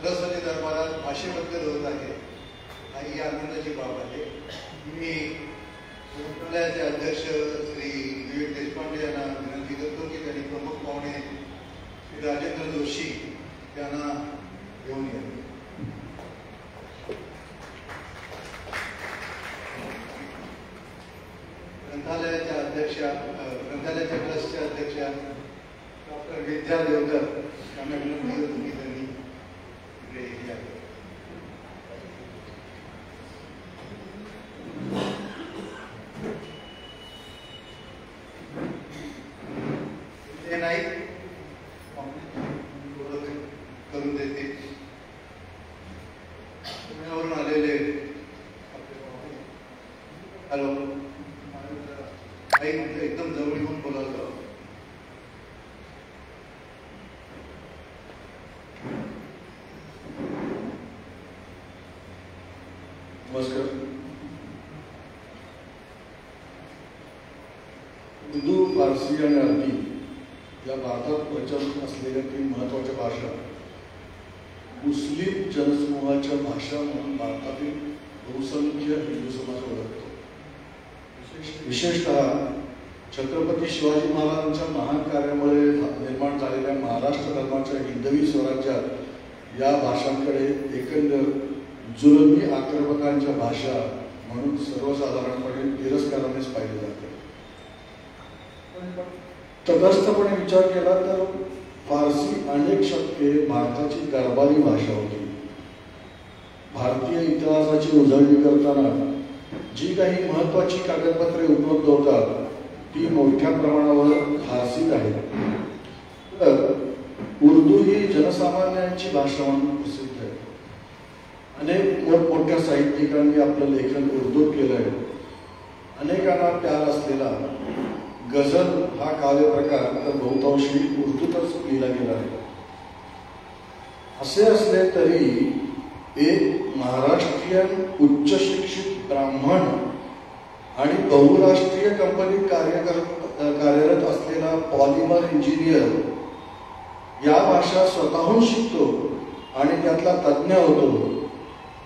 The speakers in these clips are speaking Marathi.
सरस्वती दरबारात भाषेबद्दल होत आहे ही आनंदाची बाब आहे. मी मंत्रालयाचे अध्यक्ष श्री विवेक देशपांडे यांना विनंती करतो की त्यांनी प्रमुख पाहुणे श्री राजेंद्र जोशी यांना घेऊन यावे. ग्रंथालयाच्या अध्यक्षा, ग्रंथालयाच्या ट्रस्टच्या अध्यक्षा डॉक्टर विद्या देवकर यांना विनंती करतो की त्यांनी इकडे यावे. ते नाही करून देते. पुण्यावरून आलेले हॅलो एकदम जवळ येऊन बोलायचं. नमस्कार. उर्दू, फारसी आणि अरबी या भारतात प्रचलित असलेल्या तीन महत्त्वाच्या भाषा मुस्लिम जनसमूहाच्या भाषा म्हणून भारतातील बहुसंख्य हिंदू समाज ओळखतो. विशेषतः छत्रपती शिवाजी महाराजांच्या महान कार्यामुळे निर्माण झालेल्या महाराष्ट्र धर्माच्या हिंदवी स्वराज्यात या भाषांकडे एकंदर जुलमी आक्रमकांच्या भाषा म्हणून सर्वसाधारणपणे तिरस्कारानेच पाहिले जाते. तटस्थपणे विचार केला तर फारसी अनेक शतके भारताची दरबारी भाषा होती. भारतीय इतिहासाची उजळणी करताना जी काही महत्त्वाची कागदपत्रे उपलब्ध होतात ती मोठ्या प्रमाणावर फारसीत आहेत. तर उर्दू ही जनसामान्यांची भाषा म्हणून प्रसिद्ध आहे. अनेक मोठमोठ्या साहित्यिकांनी आपलं लेखन उर्दूत केलं आहे. अनेकांना प्यार असलेला गझल हा काव्यप्रकार तर बहुतांशी उर्दूतच लिहिला गेला आहे. असे असले तरी एक महाराष्ट्रीयन उच्च शिक्षित ब्राह्मण आणि बहुराष्ट्रीय कंपनीत कार्यरत असलेला पॉलिमर इंजिनियर या भाषा स्वतःहून शिकतो आणि त्यातला तज्ज्ञ होतो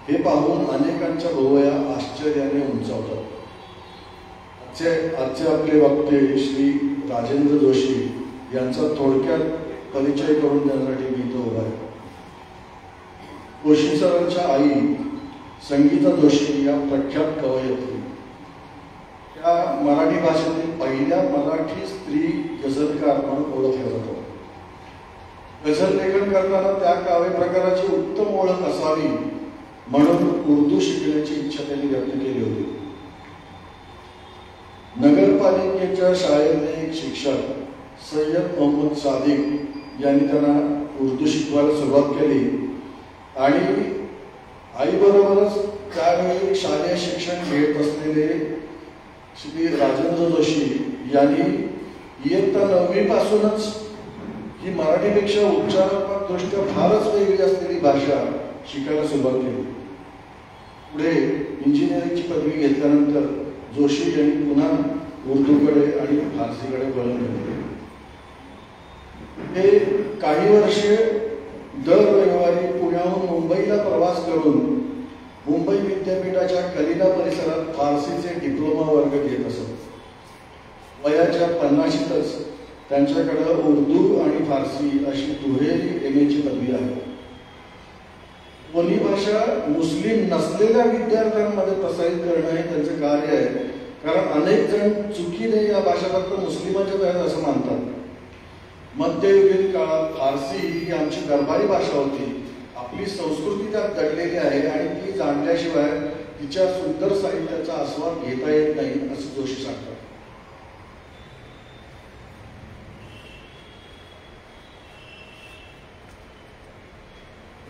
हे पाहून अनेकांच्या भुवया आश्चर्याने उंचावतात. आजचे आपले वक्ते श्री राजेंद्र जोशी यांचा थोडक्यात परिचय करून देण्यासाठी मी इथं उभा आहे. जोशी सरांच्या आई संगीता जोशी या प्रख्यात कवयित्री, त्या मराठी भाषेतील पहिल्या मराठी स्त्री गझलकार म्हणून ओळखल्या जातात. गझल लेखन करताना त्या काव्य प्रकाराची उत्तम ओळख असावी म्हणून उर्दू शिकण्याची इच्छा त्यांनी व्यक्त केली होती. नगरपालिकेच्या शाळेतले एक शिक्षक सय्यद मोहम्मद सादिक यांनी त्यांना उर्दू शिकवायला सुरुवात केली आणि आईबरोबरच त्यावेळी शालेय शिक्षण घेत असलेले श्री राजेंद्र जोशी यांनी इयत्ता 9वी पासूनच ही मराठीपेक्षा उच्चारात्मक दृष्ट्या फारच वेगळी असलेली भाषा शिकायला सुरुवात केली. पुढे इंजिनिअरिंगची पदवी घेतल्यानंतर जोशी यांनी पुन्हा उर्दूकडे आणि फारसीकडे वळण घेतले. हे काही वर्षे दर रविवारी पुण्याहून मुंबईला प्रवास करून मुंबई विद्यापीठाच्या कलिना परिसरात फारसीचे डिप्लोमा वर्ग घेत असत. वयाच्या 50शीतच त्यांच्याकडे उर्दू आणि फारसी अशी दुहेरी MA ची पदवी आहे. दोन्ही भाषा मुस्लिम नसलेल्या विद्यार्थ्यांमध्ये प्रसारित करणं हे त्यांचं कार्य आहे. कारण अनेक जण चुकीने या भाषा फक्त मुस्लिमांच्याच आहेत असं मानतात. मध्ययुगीन काळात फारसी ही आमची दरबारी भाषा होती. आपली संस्कृती त्यात दडलेली आहे आणि ती जाणल्याशिवाय तिच्या सुंदर साहित्याचा आस्वाद घेता येत नाही असं जोशी सांगतात.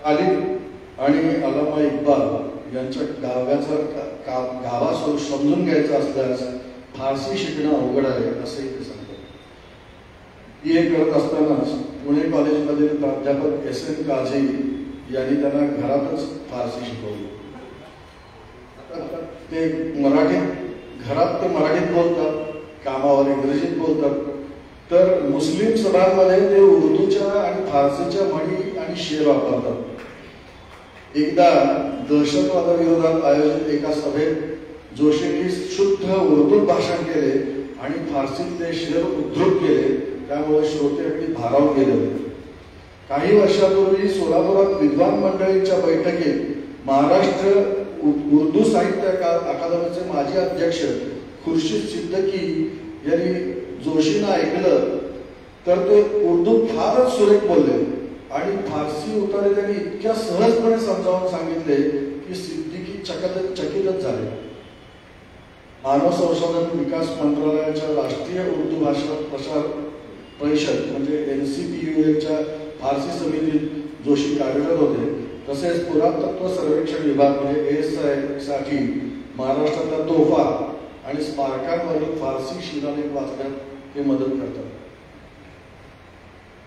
गालिब आणि अल्लामा इक्बाल यांच्या गावा समजून घ्यायचा असल्यास फारसी शिकणं अवघड आहे असंही ते सांगतात. BA करत असतानाच पुणे कॉलेजमधील प्राध्यापक SN काझी यांनी त्यांना घरातच फारसी शिकवली. ते घरात ते मराठीत बोलतात, कामावर इंग्रजीत बोलतात. तर मुस्लिम सणांमध्ये ते उर्दूच्या आणि फारसीच्या म्हणी आणि शेर वापरतात. एकदा दहशतवादाविरोधात आयोजित एका सभेत जोशींनी शुद्ध उर्दूत भाषण केले आणि फारसीतले शेर उद्धृत केले, त्यामुळे श्रोते अगदी भारावून गेले होते. काही वर्षापूर्वी सोलापुरात विद्वान मंडळींच्या बैठकीत महाराष्ट्र उर्दू साहित्य अकादमीचे माजी अध्यक्ष खुर्शीद सिद्दकी यांनी जोशींना ऐकलं तर ते उर्दू फारच सुरेख बोलले आणि फारसी उतारे त्यांनी इतक्या सहजपणे समजावून सांगितले की सिद्दीकी चकितच झाले. मानव संशोधन विकास मंत्रालयाच्या राष्ट्रीय उर्दू भाषा प्रसार परिषद म्हणजे NCPUA फारसी समितीत जोशी कार्यरत होते. तसेच पुरातत्व सर्वेक्षण विभाग म्हणजे ASI साठी महाराष्ट्रातल्या तोफा आणि स्मारकांवरील फारसी शिलालेख वाचण्यात ते मदत करतात.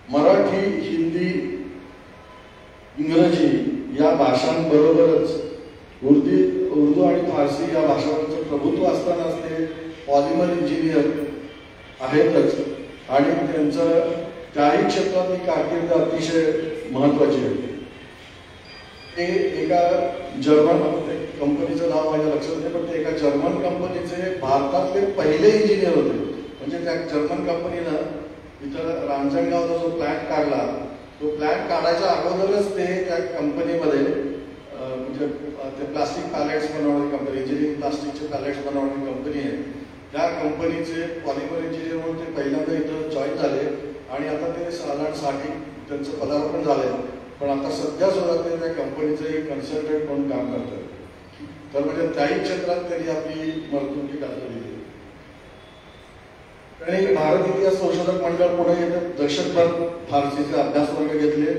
मराठी, हिंदी, इंग्रजी या भाषांबरोबरच उर्दू आणि फारसी या भाषांचं प्रभुत्व असतानाच ते पॉलिमर इंजिनियर आहेतच आणि त्यांचं त्याही क्षेत्रातली कारकीर्द अतिशय महत्वाची आहे. ते एका जर्मन कंपनीचं नाव माझ्या लक्षात नाही, पण ते एका जर्मन कंपनीचे भारतातले पहिले इंजिनियर होते. म्हणजे त्या जर्मन कंपनीनं इथं रांजणगावचा जो प्लॅन काढला, तो प्लॅन काढायच्या अगोदरच ते त्या कंपनीमध्ये म्हणजे ते प्लास्टिक पॅलेट्स बनवणारी कंपनी, इंजिनिअरिंग प्लास्टिकचे पॅलेट्स बनवणारी कंपनी आहे. त्या कंपनीचे पॉलिमर इंजिनियर म्हणून ते पहिल्यांदा इथं जॉईन झाले आणि आता ते सालांसाठी त्यांचं पदार्पण झालंय. पण आता सध्या सुद्धा ते त्या कंपनीचे कन्सल्टंट म्हणून काम करतात. तर म्हणजे त्याही क्षेत्रात त्यांनी आपली मर्तुकी गाजवली. आणि भारत इतिहास संशोधक मंडळ पुणे येथे दशकभर फारसीचे अभ्यास वर्ग घेतले.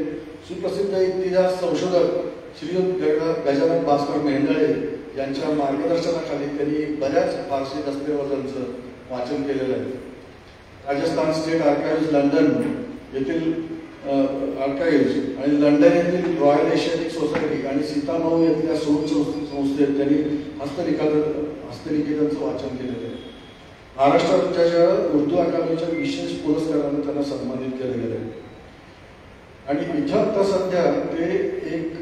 सुप्रसिद्ध इतिहास संशोधक श्री गजानन भास्कर मेहेंदळे यांच्या मार्गदर्शनाखाली त्यांनी बऱ्याच फारसी दस्तऐवजांचं वाचन केलेलं आहे. राजस्थान स्टेट आर्काइव्ज लंडन येथील आर्काइव्ज आणि लंडन येथील रॉयल एशियाटिक सोसायटी आणि सीतामऊ येथील शोध संस्थेत त्यांनी हस्तलिखितांचं वाचन केलेलं आहे. महाराष्ट्र राज्याच्या उर्दू अकादमीच्या विशेष पुरस्काराने त्यांना सन्मानित केले गेले. आणि इथं आता सध्या ते एक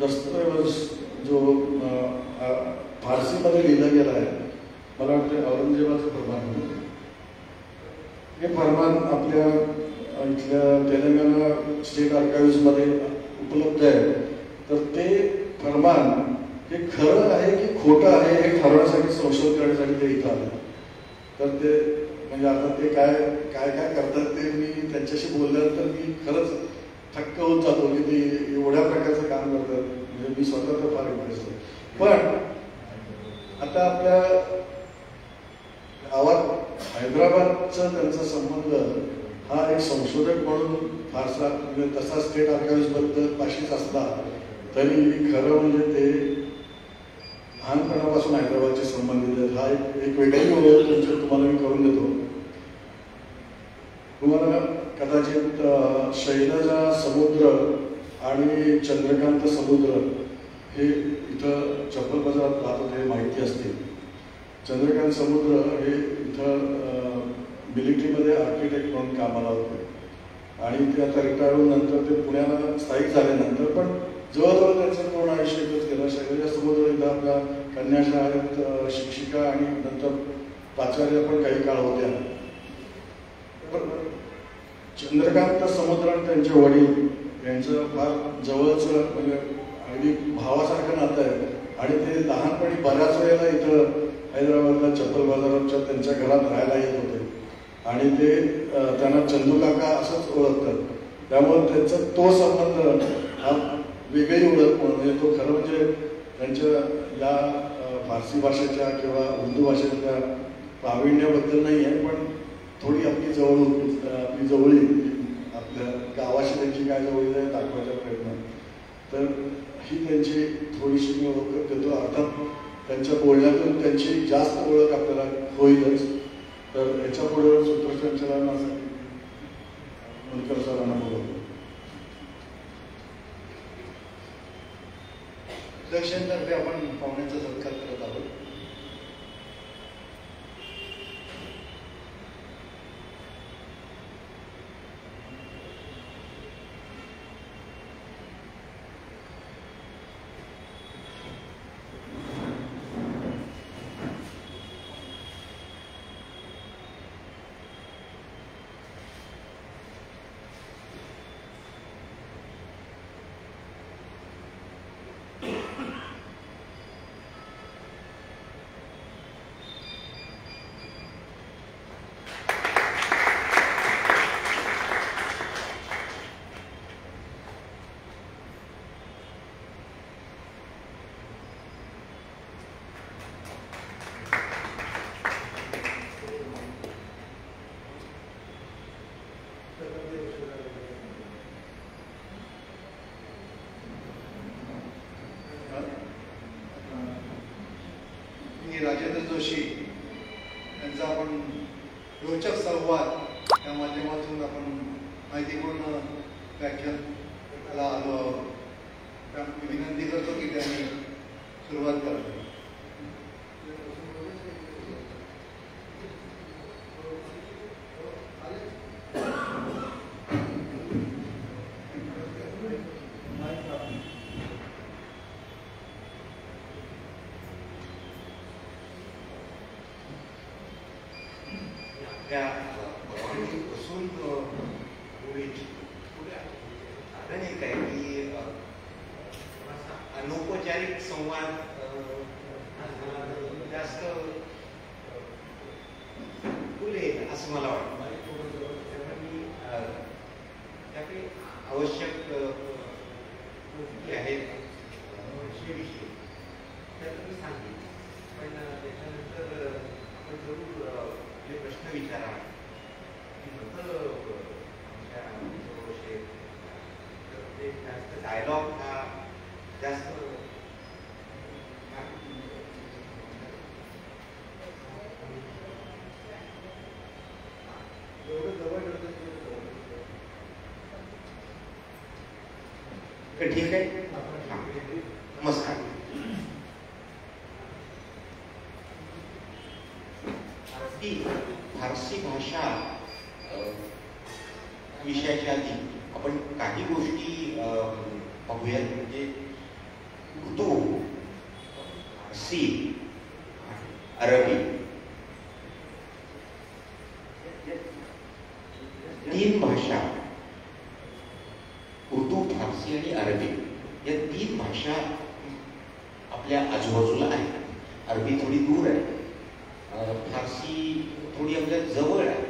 दस्तऐवज जो फारसीमध्ये लिहिला गेला आहे, मला वाटतं औरंगजेबाचं फरमान. हे फरमान आपल्या इथल्या तेलंगणा स्टेट आर्काइव्जमध्ये उपलब्ध आहे. तर ते फरमान हे खरं आहे की खोटं आहे हे ठरवण्यासाठी, संशोधन करण्यासाठी ते इथं आले. तर ते म्हणजे आता ते काय काय काय करतात ते मी त्यांच्याशी बोलल्यानंतर मी खरंच थक्क होत जातो की ते एवढ्या प्रकारचं काम करतात. म्हणजे मी स्वतः तर फार इंटरेस्ट आहे. पण आता आपल्या गावात हैदराबादचा त्यांचा संबंध हा एक संशोधक म्हणून फारसा म्हणजे तसा स्टेट आर्काइव्जबद्दल पाशीच असला तरी खरं म्हणजे ते लहानपणापासून हैदराबादचे संबंधित आहेत. हा एक वेगळी ओळख तुमच्या तुम्हाला मी करून देतो. तुम्हाला कदाचित शैलजा समुद्र आणि चंद्रकांत समुद्र हे इथं चप्पल बाजारात राहत होते माहिती असते. चंद्रकांत समुद्र हे इथं मिलिटरीमध्ये आर्किटेक्ट म्हणून कामाला होते आणि ते आता रिटायर होऊन नंतर ते पुण्याला स्थायिक झाल्यानंतर पण जवळजवळ त्यांचं पूर्ण आयुष्य इथंच केलं. शैलजा समुद्र इथं आपल्या कन्याशाळेत शिक्षिका आणि नंतर प्राचार्य पण काही काळ होत्या. चंद्रकांत समुद्र आणि त्यांचे वडील यांचं फार जवळचं म्हणजे अगदी भावासारखं नातं आहे आणि ते लहानपणी बऱ्याच वेळेला इथं हैदराबादला चप्पल बाजाराच्या त्यांच्या घरात राहायला येत होते आणि ते त्यांना चंदू काका असंच ओळखतात. त्यामुळे त्यांचा तो संबंध हा वेगळी ओळख म्हणजे तो खरं म्हणजे त्यांच्या या फारसी भाषेच्या किंवा उर्दू भाषेच्या प्रावीण्याबद्दल नाही आहे, पण थोडी आपली जवळी आपल्या गावाशी त्यांची काय जवळी आहे दाखवायचा प्रयत्न. तर ही त्यांची थोडीशी मी ओळख देतो. अर्थात त्यांच्या बोलण्यातून त्यांची जास्त ओळख आपल्याला होईलच. तर याच्या पुढे सूत्रसंचालनासाठी मुलकर सरांना बोलवतो. दक्षिणतर्फे आपण पाहुण्याचा सत्कार करत आहोत. जोशी यांचा आपण रोचक संवाद या माध्यमातून आपण माहितीपूर्ण व्याख्यानाला आलो आहोत. मी विनंती करतो की त्यांनी सुरुवात करावी. बसून कारण एक आहे की अनौपचारिक संवाद जास्त फुलेल असं मला वाटतं. त्यामुळे त्याकडे आवश्यक जे आहेत विषय त्यात मी सांगेन, पण त्याच्यानंतर आपण जरूर जे प्रश्न विचारा ते जास्त डायलॉग हा जास्त ठीक आहे. नमस्कार. फारसी भाषा विषयाच्या आधी आपण काही गोष्टी पाहूयात. म्हणजे उर्दू, फारसी, अरबी तीन भाषा, उर्दू, फारसी आणि अरबी या तीन भाषा आपल्या आजूबाजूला आहेत. अरबी थोडी दूर आहे, फारसी थोडी आपल्या जवळ आहे,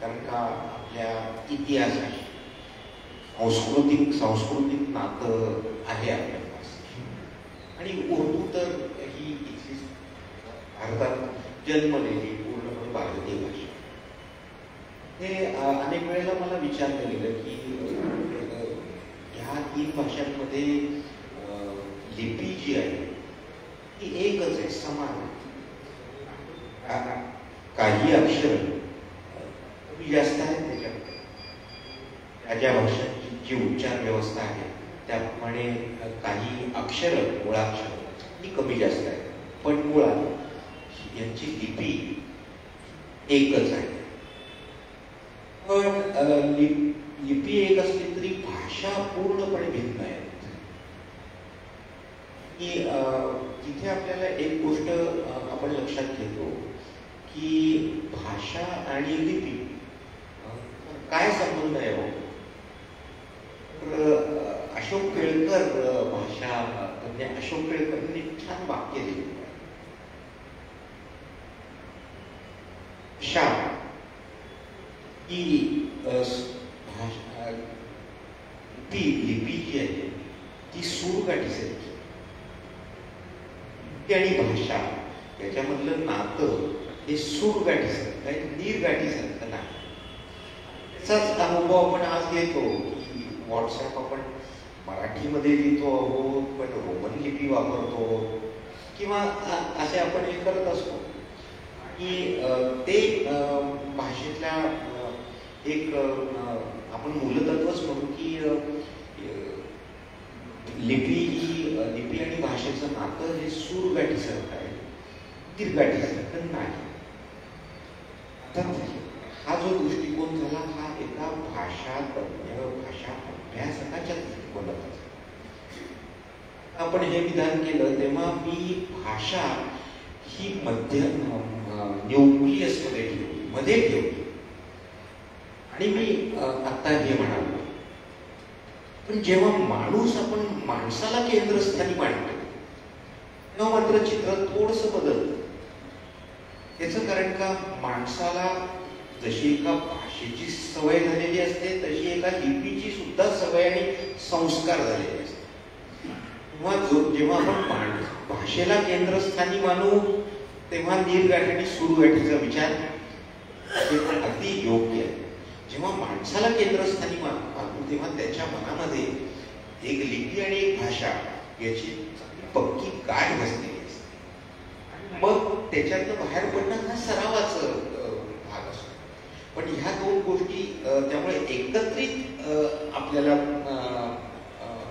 कारण का आपल्या इतिहासाशी सांस्कृतिक नातं आहे आपल्या फारसी. आणि उर्दू तर ही इथली भारतात जन्मलेली पूर्णपणे भारतीय भाषा. हे अनेक वेळेला मला विचारलं गेलं की ह्या तीन भाषांमध्ये लिपी जी आहे ती एकच आहे, समान आहे. काही अक्षर जास्त आहेत त्याच्यामध्ये, ज्या भाषांची जी उच्चार व्यवस्था आहे त्याप्रमाणे काही अक्षर, मुळाक्षर ही कमी जास्त आहे, पण मुळात यांची लिपी एकच आहे. पण लिपी एक असली तरी भाषा पूर्णपणे भिन्न आहे. की तिथे आपल्याला एक गोष्ट आपण लक्षात घेतो की भाषा आणि लिपी काय संबंध आहे. अशोक केळकर भाषा तज्ञ अशोक केळकरांनी छान वाक्य दिले. भाषा ही लिपी जी आहे ती सूरगाठीसारखी आणि भाषा याच्यामधलं नातं हे सूरगाठीसारखं आहे, नीरगाठीसारखं नाही. त्याचाच अनुभव आपण आज घेतो की व्हॉट्सअप आपण मराठीमध्ये लिहितो आहोत, पण रोमन लिपी वापरतो किंवा असे आपण हे करत असतो की ते भाषेतल्या एक आपण मूलतत्वच म्हणू की लिपी आणि भाषेचं नातं हे सूरगाठीसारखं आहे, दीर्घाठीसारखं नाही. तर हा जो दृष्टिकोन झाला हा एका भाषा तज्ञ, भाषा अभ्यासकाच्या दृष्टिकोनाचा. आपण हे विधान केलं तेव्हा मी भाषा ही न्यूक्लियस मध्ये ठेवली आणि मी आता हे म्हणालो. पण जेव्हा आपण माणसाला केंद्रस्थानी मांडतो तेव्हा मात्र चित्र थोडंसं बदलतं. याचं कारण का माणसाला जशी एका भाषेची सवय झालेली असते तशी एका लिपीची सुद्धा सवय आणि संस्कार झालेले असते. जेव्हा आपण भाषेला केंद्रस्थानी मानू तेव्हा नीरगाठी आणि सूरगाठीचा विचार अगदी योग्य आहे. जेव्हा माणसाला केंद्रस्थानी मानू तेव्हा त्याच्या मनामध्ये एक लिपी आणि एक भाषा याची पक्की गाठ बसलेली असते. मग त्याच्यातनं बाहेर पडणं हा सरावाचा भाग असतो. पण ह्या दोन गोष्टी त्यामुळे एकत्रित आपल्याला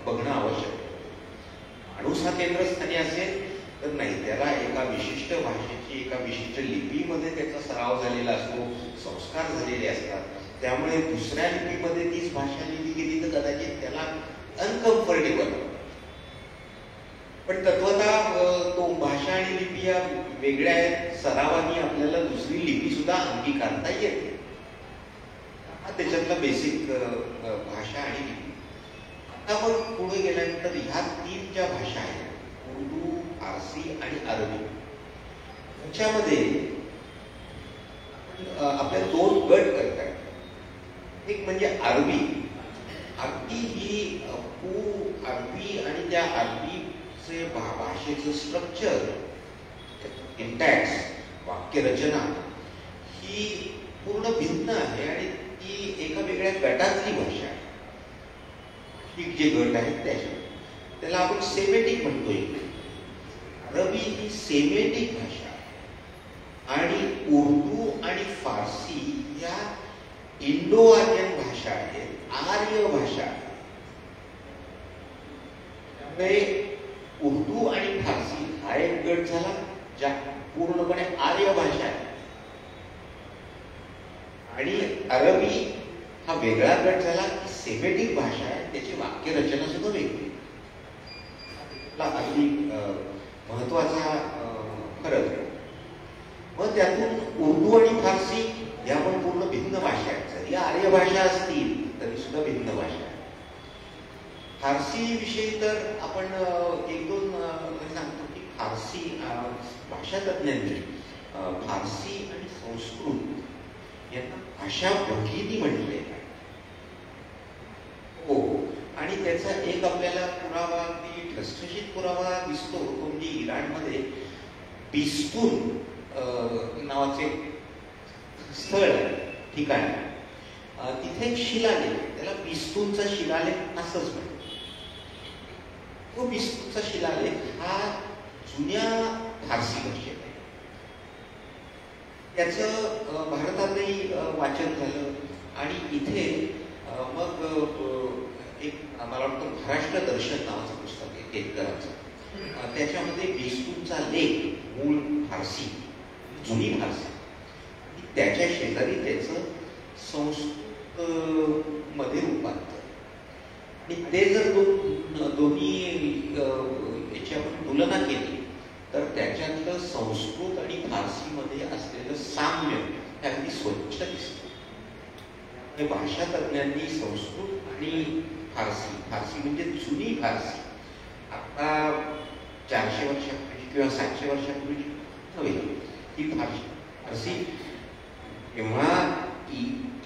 बघणं आवश्यक आहे. माणूस हा केंद्रस्थानी असेल तर नाही, त्याला एका विशिष्ट भाषेची एका विशिष्ट लिपीमध्ये त्याचा सराव झालेला असतो, संस्कार झालेले असतात. त्यामुळे दुसऱ्या लिपीमध्ये तीच भाषा लिहिली गेली तर कदाचित त्याला अनकम्फर्टेबल. पण तत्वतः तो भाषा आणि लिपी या वेगळ्या आहेत. सरावानी आपल्याला दुसरी लिपी सुद्धा अंगीकारता येते. हा त्याच्यातला बेसिक भाषा आणि लिपी. आता मग पुढे गेल्यानंतर ह्या तीन ज्या भाषा आहेत, उर्दू, फारसी आणि अरबी, त्याच्यामध्ये आपल्याला दोन गट करता येतात. एक म्हणजे अरबी. अरबी ही अरबी आणि त्या अरबीचे भाषेचं स्ट्रक्चर, इंटॅक्स, वाक्यरचना ही पूर्ण भिन्न आहे आणि ती एका वेगळ्या गटातली भाषा आहे. ही जे गट आहेत त्याला आपण सेमेटिक म्हणतोय. अरबी ही सेमेटिक भाषा आणि उर्दू आणि फारसी या इंडो आर्यन भाषा आहेत, आर्य भाषा आहेत. त्यामुळे उर्दू आणि फारसी हा एक गट झाला ज्या पूर्णपणे आर्य भाषा आहे, आणि अरबी हा वेगळा गट झाला की सेमेटिक भाषा आहे, त्याची वाक्यरचना सुद्धा वेगळी. अगदी महत्वाचा फरक आहे. मग त्यातून उर्दू आणि फारसी या पण पूर्ण भिन्न भाषा आहेत. जरी आर्य भाषा असतील तरी सुद्धा भिन्न भाषा आहे. फारसी विषयी तर आपण एक दोन सांगतो की फारसी भाषा तज्ञांनी फारसी आणि संस्कृत यांना भाषा भगिनी म्हटले आहे. हो, आणि त्याचा एक आपल्याला पुरावा, की ठसठशीत पुरावा दिसतो तो म्हणजे इराणमध्ये बिस्तून नावाचे स्थळ ठिकाण, तिथे एक शिलालेख, त्याला बिस्तूनचा शिलालेख असंच म्हणतात. तो बिस्तूनचा शिलालेख हा जुन्या फारसी भाषेत आहे. त्याचं भारतातही वाचन झालं आणि इथे मग एक मला वाटतं महाराष्ट्र दर्शन नावाचं पुस्तक आहे केतकरांचं. त्याच्यामध्ये बिस्तूनचा लेख मूळ फारसी, जुनी फारसी, त्याच्या शेजारी त्याचं संस्कृत मध्ये रूपांतर. आणि ते जर दोन्ही याची आपण तुलना केली तर त्याच्यातलं संस्कृत आणि फारसीमध्ये असलेलं साम्य हे अगदी स्वच्छ दिसतं. भाषा तज्ञांनी संस्कृत आणि फारसी म्हणजे जुनी फारसी, आता 400 वर्षापूर्वी किंवा 700 वर्षापूर्वी नव्हे, ही फारसी तेव्हा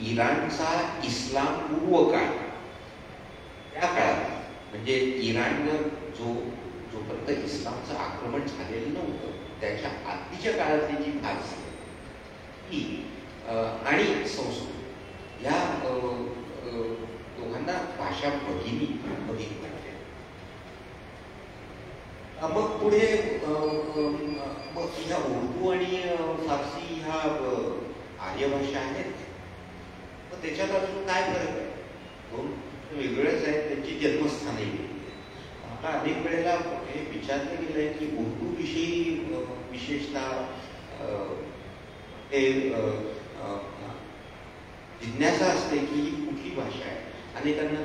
इराणचा इस्लाम पूर्व काळ, त्या काळात म्हणजे इराणवर जोपर्यंत इस्लामचं आक्रमण झालेलं नव्हतं त्याच्या आधीच्या काळातली जी फारसी ही आणि संस्कृत या दोघांना भाषा भगिनी म्हणते. मग पुढे मग ह्या उर्दू आणि फारसी ह्या आर्य भाषा आहेत. मग त्याच्यात अजून काय फरक आहे? दोन वेगळेच आहेत, त्यांची जन्मस्थाने वेगळी. आता अनेक वेळेला हे विचारलं गेलंय की उर्दू विषयी विशेषतः हे जिज्ञासा असते की ही कुठली भाषा आहे. अनेकांना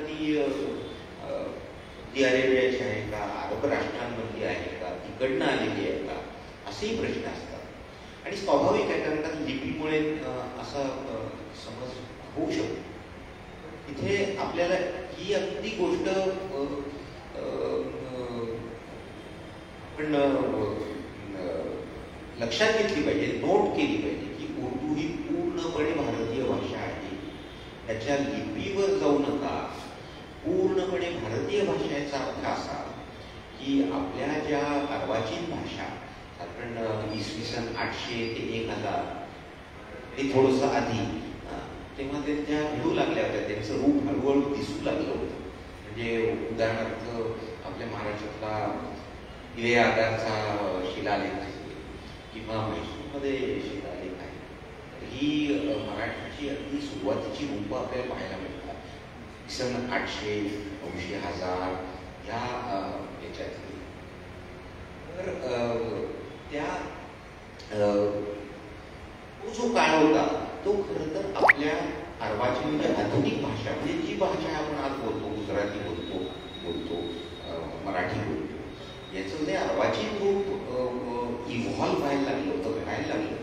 ती अरेबियाची आहे का, अरब राष्ट्रांमधली आहे का, तिकडनं आलेली आहे का, असेही प्रश्न असतात. आणि स्वाभाविक आहे, कारण का लिपीमुळे असा समज होऊ शकतो. इथे आपल्याला ही अगदी गोष्ट आपण लक्षात घेतली पाहिजे, नोट केली पाहिजे की उर्दू ही पूर्णपणे भारतीय भाषा आहे. त्याच्या लिपीवर जाऊ नका. पूर्णपणे भारतीय भाषेचा अर्थ असा की आपल्या ज्या अर्वाचीन भाषा साधारण इसवी सन 800 ते 1000 ते थोडंसं आधी, तेव्हा त्या घडू लागल्या होत्या. त्यांचं रूप हळूहळू दिसू लागलं होतं. म्हणजे उदाहरणार्थ आपल्या महाराष्ट्रातला दिवे आगारचा शिलालेख आहे, किंवा म्हैसूरमध्ये शिलालेख आहे. ही मराठीची अगदी सुरुवातीची रूपं आपल्याला पाहायला मिळतात. सन 800, 900, 1000 ह्या याच्यातली. तर त्या तो जो काळ होता तो खरं तर आपल्या अर्वाची म्हणजे आधुनिक भाषा, म्हणजे जी भाषा आपण आज बोलतो, गुजराती बोलतो, मराठी बोलतो, याचं जे अर्वाचीन रूप इव्हॉल्व व्हायला लागलं होतं, घडायला लागलं.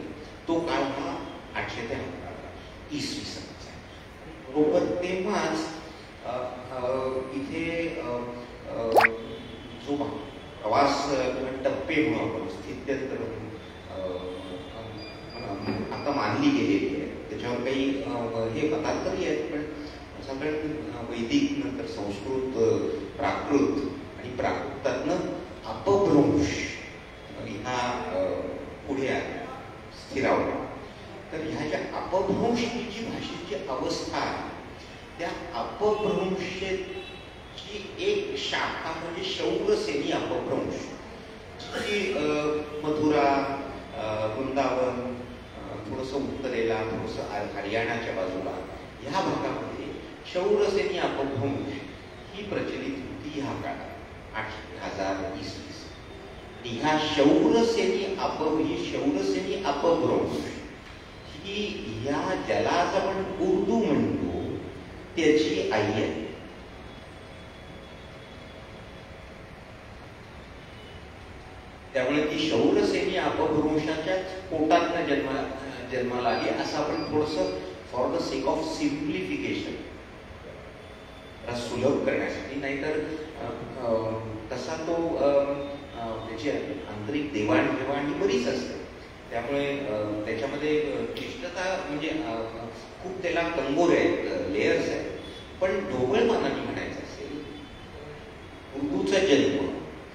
तो काळ हा 800 ते 1100 इसवी सनाचा. बरोबर तेव्हाच इथे जो प्रवास टप्पे म्हणून आपण स्थित्यंतर आता मानली गेलेली आहे, त्याच्यावर काही हे मतांतरही आहेत, पण सगळ्यात वैदिक, नंतर संस्कृत, प्राकृत आणि प्राकृतातनं अपभ्रंश ह्या पुढे स्थिरावला. तर ह्या ज्या अपभ्रंश ही जी भाषेची अवस्था आहे, त्या अपभ्रंशेची एक शाखा म्हणजे शौरसेनी अपभ्रंश, जी मथुरा, वृंदावन, थोडंसं उत्तरेला, थोडंसं हरियाणाच्या बाजूला ह्या भागामध्ये शौरसेनी अपभ्रंश ही प्रचलित होती ह्या काळात 1000 इसवी. आणि ह्या शौरसेनी अपभ्रंश ही ह्या ज्याला आज आपण उर्दू म्हणतो त्याची आई आहे. त्यामुळे ती शौरसेनी अपभ्रंशाच्याच पोटातनं जन्माला आली असं आपण थोडंसं for the sake of simplification, सुलभ करण्यासाठी. नाहीतर तसा तो त्याची आंतरिक देवाणघेवाण ही बरीच असते. त्यामुळे त्याच्यामध्ये क्लिष्टता म्हणजे खूप त्याला कंगोरे आहेत, लेयर्स आहेत. पण ढोबळमानाने म्हणायचं असेल, उर्दूचा जन्म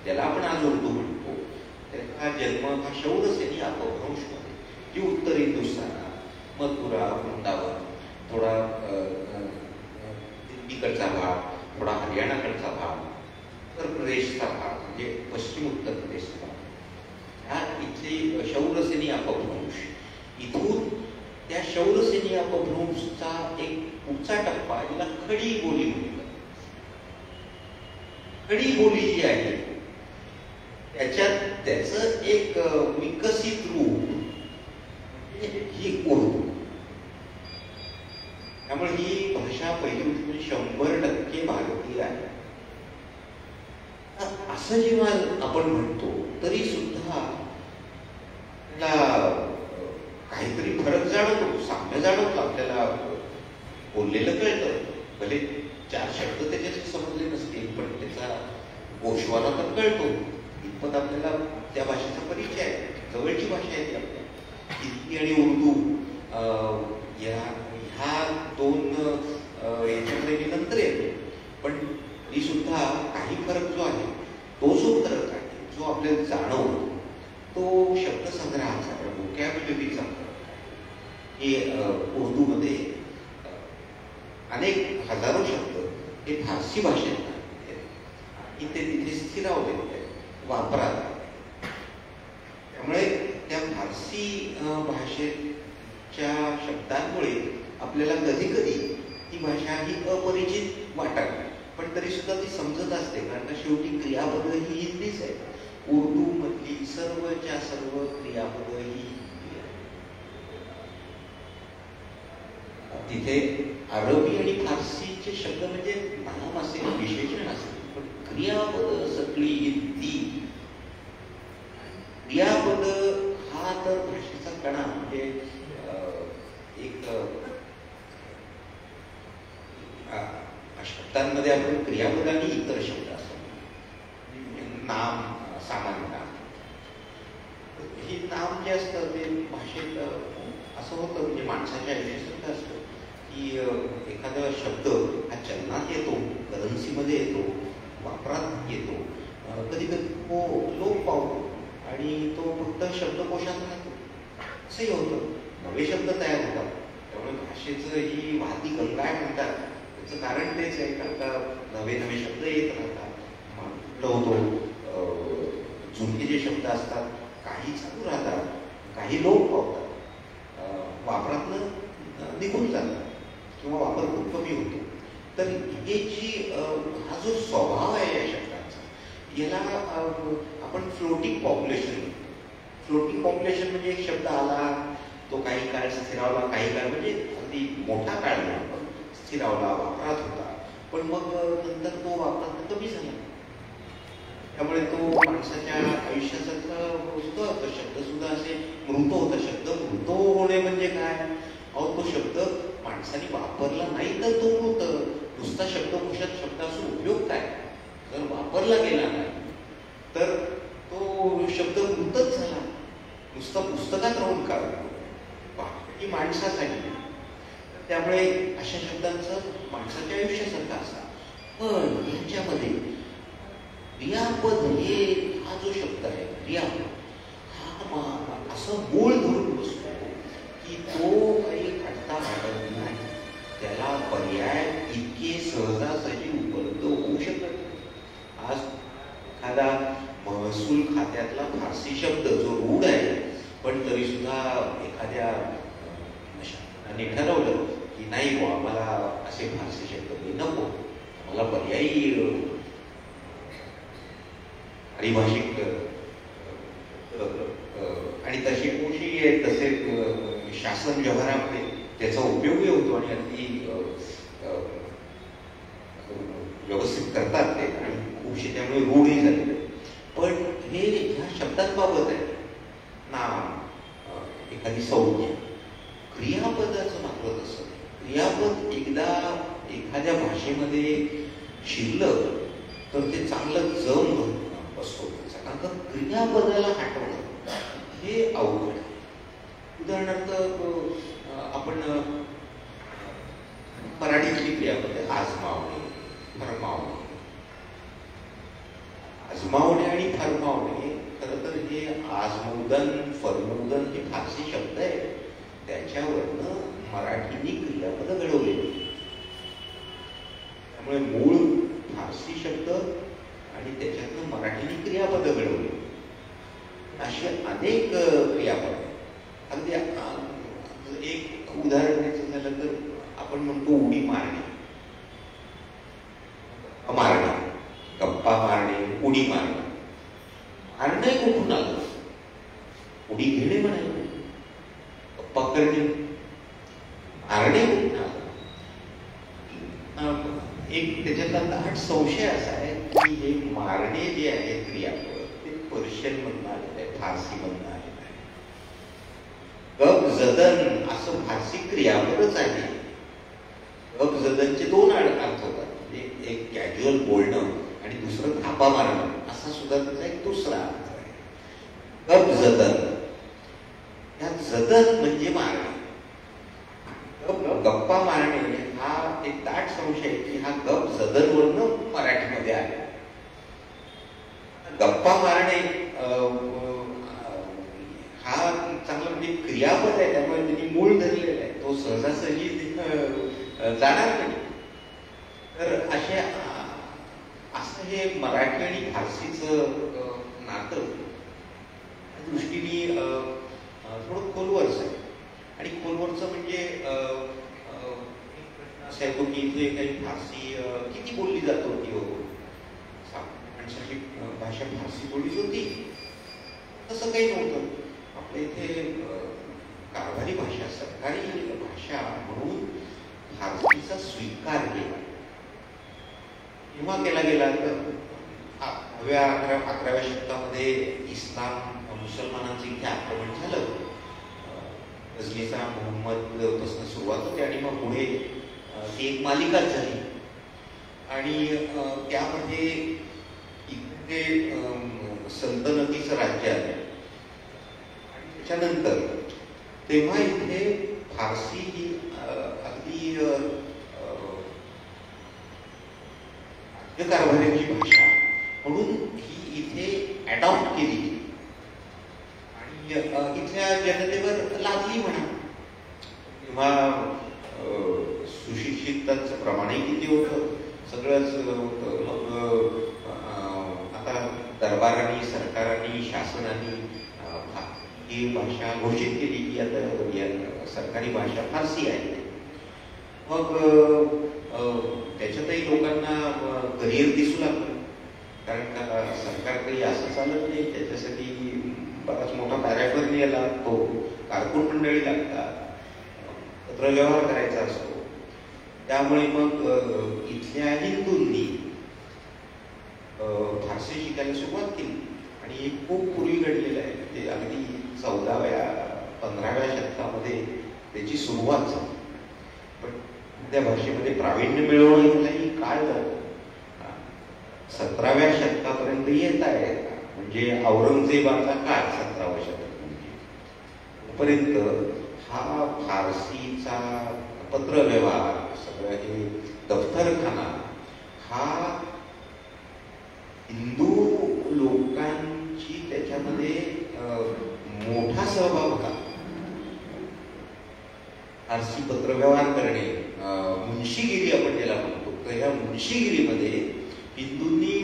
ज्याला आपण आज उर्दू म्हणतो, हा जन्म हा शौरसेनी अपभ्रंशमध्ये, जी उत्तर हिंदुस्थानात मथुरा, वृंदावन, थोडा दिल्लीकडचा भाग, थोडा हरियाणाकडचा भाग, उत्तर प्रदेशचा भाग म्हणजे पश्चिम उत्तर प्रदेशचा भाग, ह्या इथली शौरसेनी अपभ्रंश. इथून त्या शौरसेनी अपभ्रंशचा एक पुढचा टप्पा जिला खडी बोली म्हणतात. खडी बोली जी आहे त्याच्यात त्याचं एक विकसित रूप ही उर्दू. त्यामुळे ही भाषा पहिली म्हणजे 100% भारतीय आहे. असं जेव्हा आपण म्हणतो तरी सुद्धा त्याला काहीतरी फरक जाणवतो, साम्य जाणवतं. आपल्याला बोललेलं कळतं, भले 4 शब्द त्याच्यात समजले नसतील, पण त्याचा गोषवारा तर कळतो. इतपत आपल्याला त्या भाषेचा परिचय आहे, जवळची भाषा आहे ती आपल्या. हिंदी आणि उर्दू ह्या 2 याच्यामध्ये मी नंतर येतो, पण तरी सुद्धा काही फरक जो आहे तो जो फरक आहे, जो आपल्याला जाणवतो, तो शब्दसंग्रहाचा, व्होकॅब्युलरीचा फरक आहे. हे उर्दूमध्ये अनेक हजारो शब्द हे फारसी भाषेत इथे तिथे स्थिरावलेले आहेत, वापरात. त्यामुळे त्या फारसी भाषेच्या शब्दांमुळे आपल्याला कधी कधी ती भाषा ही अपरिचित वाटत, पण तरी सुद्धा ती समजत असते, कारण शेवटी क्रियापद ही हिंदीच आहे. उर्दू मधली सर्वच्या सर्व क्रियापद ही हिंदी आहे. तिथे अरबी आणि फारसीचे शब्द म्हणजे नाम असेल, विशेषण असेल, पण क्रियापद सगळी हिंदी. क्रियापद हा तर भाषेचा कणा, म्हणजे एक शब्दांमध्ये आपण क्रियापद आणि इतर शब्द असतो. नाम, सामान्य नाम, हे नाम जे असतं ते भाषेत असं होतं, म्हणजे माणसाच्या आयुष्यात असतं की एखादा शब्द हा चलनात येतो, करन्सीमध्ये येतो, वापरात येतो, कधी कधी तो लोप पावतो आणि तो फक्त शब्दकोशात राहतो. असंही होतं, नवे शब्द तयार होतात. त्यामुळे भाषेचं ही वाहती गंगा म्हणतात, त्याचं कारण तेच आहे, कारण का नवे नवे शब्द येत राहतात. होतो जुने जे शब्द असतात काही चालू राहतात, काही लोक वापरातनं निघून जातात किंवा वापर खूप कमी होतो. तर हे जी हा जो स्वभाव आहे या शब्दाचा, याला आपण फ्लोटिंग पॉप्युलेशन म्हणजे एक शब्द आला, तो काही काळ स्थिरावला, काही काळ म्हणजे अगदी मोठा काळ नाही स्थिरावला, वापरात होता, पण मग नंतर तो वापरात कमी झाला. त्यामुळे तो माणसाच्या आयुष्याचा सुद्धा होता. शब्द सुद्धा असे मृत होता. शब्द मृत होणे म्हणजे काय? अहो, तो शब्द माणसाने वापरला नाही तर तो मृत. नुसता शब्दकोशात शब्दाचा उपयोग काय? जर वापरला गेला नाही तर तो शब्द मृतच झाला. नुसता पुस्तकात राहून काढतो माणसासाठी. त्यामुळे अशा शब्दांचं माणसाच्या आयुष्यासारखं असा. पण यांच्यामध्ये क्रियापद हा जो शब्द आहे, क्रियापद हा असं मूळ धरून बसतो की तो काही काढता काढत नाही. त्याला पर्याय इतके सहजासहजी उपलब्ध होऊ शकत नाही. आज एखादा महसूल खात्यातला फारसी शब्द जो रूढ आहे, पण तरी सुद्धा एखाद्या आणि ठरवलं की नाही बुवा, आम्हाला असे फारसी शब्द नको, मला पर्यायी पारिभाषिक आणि तशी कोणती तसे शासन व्यवहारामध्ये त्याचा उपयोगही होतो आणि अगदी व्यवस्थित करतात ते, आणि खूपशी त्यामुळे रूढही झाले. पण हे ह्या शब्दांबाबत आहे. नाम, एखादी संज्ञा, क्रियापदाचं मात्र तसं. क्रियापद एकदा एखाद्या भाषेमध्ये शिरलं तर ते चांगलं जम बसतो. कारण का क्रियापदाला हटवणं हे अवघड आहे. उदाहरणार्थ आपण मराठीतली क्रियापद आहे आजमावणे, फरमावणे. आजमावणे आणि फरमावणे खरं तर हे आजमौदन, फरमौदन हे फारसी शब्द आहे. त्याच्यावरनं मराठीने क्रियापद घडवलेली. त्यामुळे मूळ फारसी शब्द आणि त्याच्यातनं मराठीने क्रियापद घडवली. असे अनेक क्रियापद. अगदी एक उदाहरण द्यायचं झालं तर आपण म्हणतो उडी मारणे, मारणे, गप्पा मारणे, उडी मारणे. मारणे कुठून आलं? उडी घेणे म्हणाले, गप्पा करणे, मारणे कुठून आलं? एक त्याच्यातला दाट संशय असा आहे की हे मारणे जे आहे क्रियापद ते पर्शियन मधून आलेलं आहे, फारसी मधून आलेलं आहे. गप जदन असं फारसी क्रियापदच आहे. गप जदनचे दोन अर्थ होतात. एक कॅज्युअल बोलणं आणि दुसरं थापा मारणं असा सुद्धा त्याचा एक दुसरा अर्थ आहे. गप जदन, या जदन म्हणजे मारणे. गप्पा मारणे हा एक दाट संशय की हा गप जदनवरनं मराठीमध्ये आहे. गप्पा मारणे हा चांगला म्हणजे क्रियापद आहे, त्यामुळे त्यांनी मूळ धरलेला आहे. तो सहजासहजी जाणार नाही. तर असं हे मराठी आणि फारसीचं नातं दृष्टीने थोडं खोलवरच आहे. आणि खोलवरचं म्हणजे असं आहे की इथे काही फारसी किती बोलली जात होती हो, माणसाची भाषा फारसी बोललीच होती तसं काही नव्हतं. आपल्या इथे कारभारी भाषा, सरकारी भाषा म्हणून फारसीचा स्वीकार केला. केव्हा केला गेला तर 11व्या शतकामध्ये इस्लाम मुसलमानांचं इथे आक्रमण झालं. गझनीचा मोहम्मद पासून सुरुवात होते आणि मग पुढे ती एक मालिकाच झाली. आणि त्यामध्ये इकडे सल्तनतीचं राज्य आलं. त्याच्यानंतर तेव्हा इथे फारसी ही अगदी कारभाऱ्याची भाषा म्हणून ही इथे अडॉप्ट केली आणि इथल्या जनतेवर लादली म्हणा. तेव्हा सुशिक्षितांचं प्रमाणही किती होतं, सगळंच होतं. मग आता दरबारांनी, सरकारांनी, शासनाने ही भाषा घोषित केली की आता सरकारी भाषा फारसी आहे. मग त्याच्यातही लोकांना करिअर दिसू लागलं, कारण सरकार काही असं चालत नाही, त्याच्यासाठी बराच मोठा पॅराफर याला तो कारकून मंडळी लागतात, पत्रव्यवहार करायचा असतो. त्यामुळे मग इथल्या हिंदूंनी फारसी शिकायला सुरुवात केली आणि हे खूप पूर्वी घडलेलं आहे. ते अगदी 14व्या-15व्या शतकामध्ये त्याची सुरुवात झाली. पण त्या भाषेमध्ये प्रावीण्य मिळवणं इथलाही काळ झाला. 17व्या शतकापर्यंत येत आहे, म्हणजे औरंगजेबाचा काळ 17व्या शतकापर्यंत हा फारसीचा पत्रव्यवहार, सगळं हे दफ्तरखाना हा हिंदू लोकांची त्याच्यामध्ये मोठा सहभाग होता. फारसी पत्रव्यवहार करणे, मुन्शीगिरी आपण ज्याला म्हणतो, तर ह्या मुन्शीगिरीमध्ये हिंदूंनी